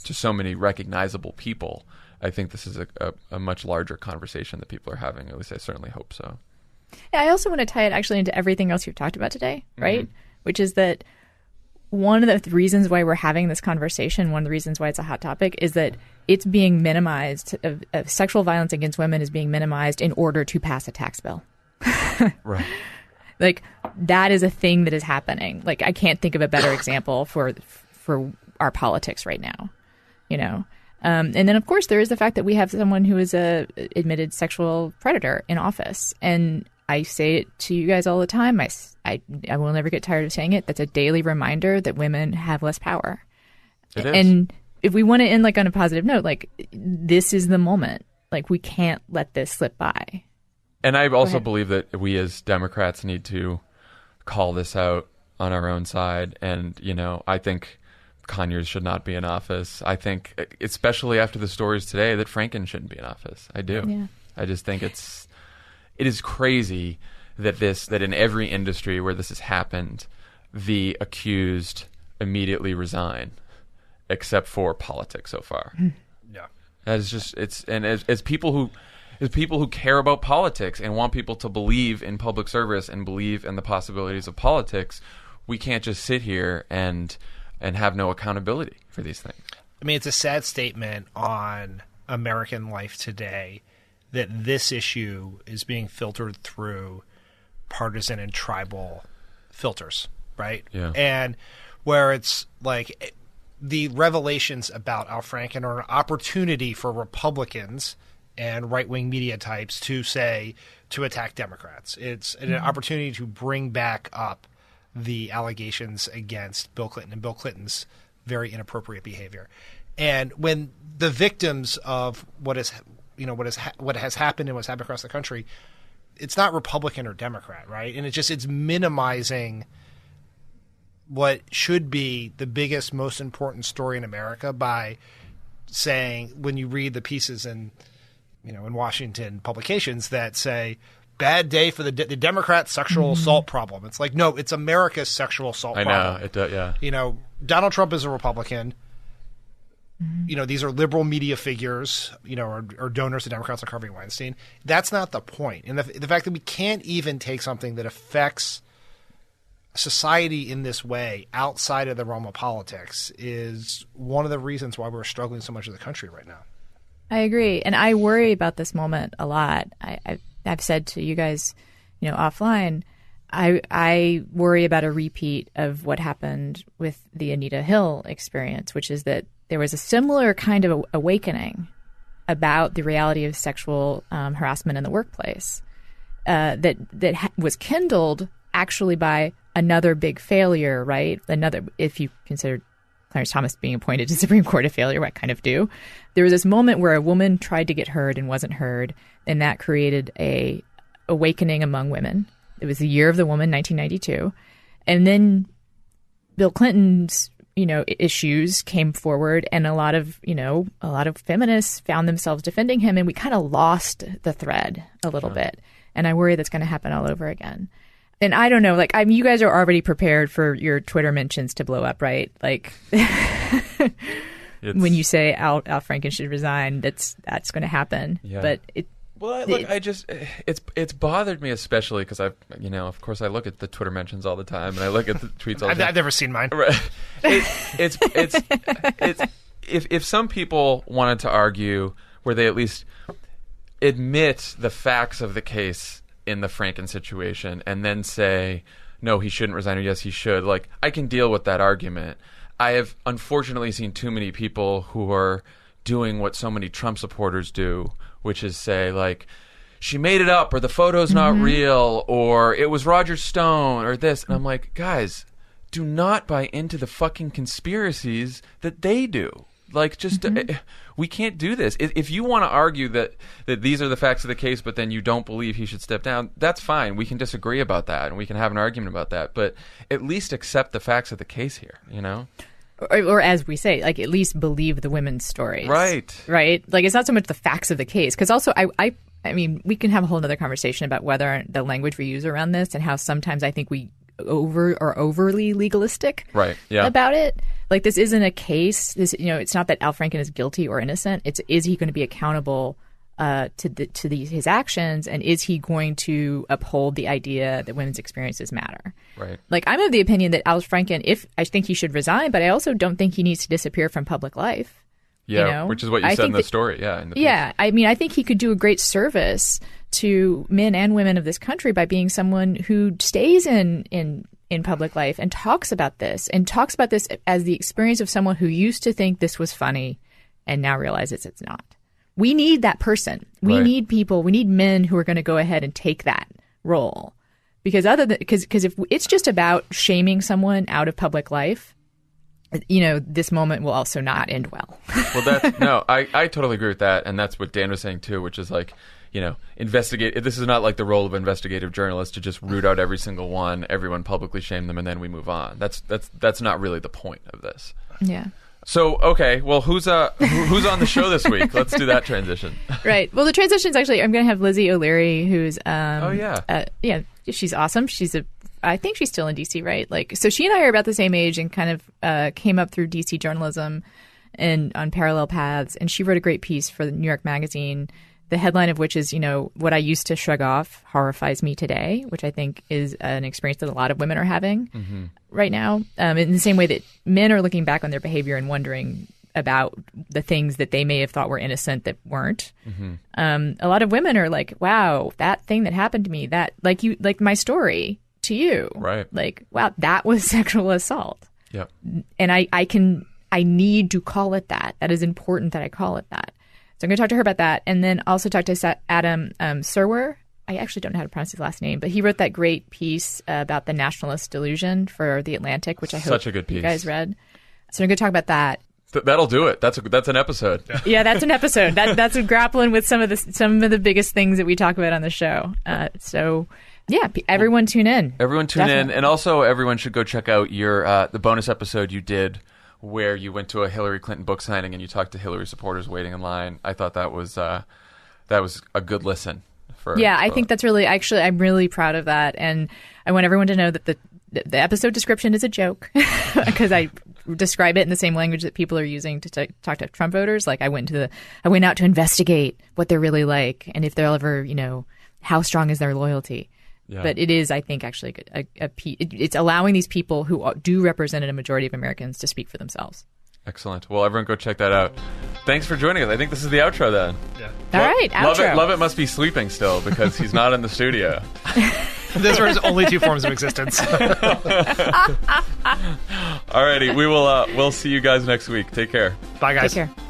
Speaker 1: to so many recognizable people, I think this is a much larger conversation that people are having. At least I certainly hope so.
Speaker 5: Yeah, I also want to tie it actually into everything else you've talked about today, right? Mm-hmm. Which is that one of the reasons why we're having this conversation, one of the reasons why it's a hot topic, is that it's being minimized. Sexual violence against women is being minimized in order to pass a tax bill.
Speaker 1: Right.
Speaker 5: Like, that is a thing that is happening. Like, I can't think of a better example for our politics right now, And then, of course, there is the fact that we have someone who is a admitted sexual predator in office. And I say it to you guys all the time. I will never get tired of saying it. That's a daily reminder that women have less power.
Speaker 1: It is.
Speaker 5: And if we want to end like on a positive note, like, this is the moment. Like, we can't let this slip by.
Speaker 1: And I also believe that we as Democrats need to call this out on our own side. And, I think Conyers should not be in office. I think, especially after the stories today, that Franken shouldn't be in office. I do.
Speaker 5: Yeah.
Speaker 1: I just think it is crazy that in every industry where this has happened, the accused immediately resign, except for politics so far.
Speaker 3: Yeah.
Speaker 1: As people who is people who care about politics and want people to believe in public service and believe in the possibilities of politics. We can't just sit here and have no accountability for these things.
Speaker 3: I mean, it's a sad statement on American life today that this issue is being filtered through partisan and tribal filters, right?
Speaker 1: Yeah.
Speaker 3: And where it's like the revelations about Al Franken are an opportunity for Republicans and right-wing media types to attack Democrats. It's an opportunity to bring back up the allegations against Bill Clinton and Bill Clinton's very inappropriate behavior. And when the victims of what has happened and what's happened across the country, it's not Republican or Democrat, right? And it's minimizing what should be the biggest, most important story in America by saying, when you read the pieces in Washington publications that say, bad day for the Democrat sexual assault problem. It's like, no, it's America's sexual assault problem.
Speaker 1: I know, it does, yeah.
Speaker 3: Donald Trump is a Republican. These are liberal media figures, or donors to Democrats like Harvey Weinstein. That's not the point. And the fact that we can't even take something that affects society in this way outside of the realm of politics is one of the reasons why we're struggling so much as a country right now.
Speaker 5: I agree. And I worry about this moment a lot. I've said to you guys, offline, I worry about a repeat of what happened with the Anita Hill experience, which is that there was a similar kind of awakening about the reality of sexual harassment in the workplace that was kindled actually by another big failure, right? If you consider Clarence Thomas being appointed to Supreme Court a failure, what kind of do? There was this moment where a woman tried to get heard and wasn't heard, and that created a awakening among women. It was the year of the woman, 1992. And then Bill Clinton's, issues came forward, and a lot of feminists found themselves defending him, and we kind of lost the thread a little bit. And I worry that's going to happen all over again. And I don't know, you guys are already prepared for your Twitter mentions to blow up, right? When you say Al Franken should resign, that's going to happen.
Speaker 1: Yeah.
Speaker 5: But
Speaker 1: it's bothered me especially because of course I look at the Twitter mentions all the time and I look at the tweets all the time.
Speaker 3: I've never seen mine.
Speaker 1: Right. It's if some people wanted to argue where they at least admit the facts of the case in the Franken situation and then say, no, he shouldn't resign, or yes, he should, I can deal with that argument. I have unfortunately seen too many people who are doing what so many Trump supporters do, which is say, she made it up, or the photo's not real, or it was Roger Stone, or this. And I'm like, guys, do not buy into the fucking conspiracies that they do. We can't do this. If you want to argue that these are the facts of the case, but then you don't believe he should step down, that's fine. We can disagree about that, and we can have an argument about that. But at least accept the facts of the case here,
Speaker 5: Or as we say, at least believe the women's stories.
Speaker 1: Right.
Speaker 5: Right? It's not so much the facts of the case. Because also, I mean, we can have a whole other conversation about whether the language we use around this and how sometimes I think we overly legalistic about it. This isn't a case. It's not that Al Franken is guilty or innocent. Is he going to be accountable to his actions, and is he going to uphold the idea that women's experiences matter?
Speaker 1: Right.
Speaker 5: I'm of the opinion that Al Franken, I think he should resign, but I also don't think he needs to disappear from public life.
Speaker 1: Yeah, which is what you said in the story. Yeah.
Speaker 5: Yeah, I mean, I think he could do a great service to men and women of this country by being someone who stays in public life and talks about this as the experience of someone who used to think this was funny and now realizes it's not. We need that person. We need people. We need men who are going to go ahead and take that role. Because if it's just about shaming someone out of public life, this moment will also not end well.
Speaker 1: Well, I totally agree with that, and that's what Dan was saying too, which is investigate. This is not the role of investigative journalists to just root out every single one, everyone publicly shame them, and then we move on. That's not really the point of this.
Speaker 5: Yeah.
Speaker 1: So, okay, well, who's on the show this week? Let's do that transition.
Speaker 5: Right. Well, the transition is actually, I'm going to have Lizzie O'Leary, who's she's awesome. I think she's still in DC, right? So she and I are about the same age and kind of came up through DC journalism and on parallel paths. And she wrote a great piece for the New York Magazine the headline of which is, what I used to shrug off horrifies me today, which I think is an experience that a lot of women are having right now. In the same way that men are looking back on their behavior and wondering about the things that they may have thought were innocent that weren't. A lot of women are like, wow, that thing that happened to me, that like my story to you,
Speaker 1: right?
Speaker 5: Like, wow, that was sexual assault.
Speaker 1: Yep.
Speaker 5: And I need to call it that. That is important that I call it that. So I'm going to talk to her about that, and then also talk to Adam Serwer. I actually don't know how to pronounce his last name, but he wrote that great piece about the nationalist delusion for The Atlantic, which I hope
Speaker 1: Such a good piece.
Speaker 5: You guys read. So I'm going to talk about that.
Speaker 1: That'll do it. That's an episode.
Speaker 5: Yeah, that's an episode. That's grappling with some of the biggest things that we talk about on the show. So yeah, everyone tune in.
Speaker 1: Everyone tune
Speaker 5: Definitely.
Speaker 1: in, and also everyone should go check out your the bonus episode you did, where you went to a Hillary Clinton book signing and you talked to Hillary supporters waiting in line. I thought that was a good listen.
Speaker 5: I think that's really, actually, I'm really proud of that, and I want everyone to know that the episode description is a joke because I describe it in the same language that people are using to talk to Trump voters. Like I went out to investigate what they're really like and if they'll ever, how strong is their loyalty. Yeah. But it is, I think, actually it's allowing these people who do represent a majority of Americans to speak for themselves.
Speaker 1: Excellent. Well, everyone go check that out. Thanks for joining us. I think this is the outro then.
Speaker 3: Yeah.
Speaker 5: All right, outro.
Speaker 1: Love it must be sleeping still because he's not in the studio.
Speaker 3: Those are his only two forms of existence.
Speaker 1: Alrighty, we'll see you guys next week. Take care.
Speaker 3: Bye, guys.
Speaker 5: Take care.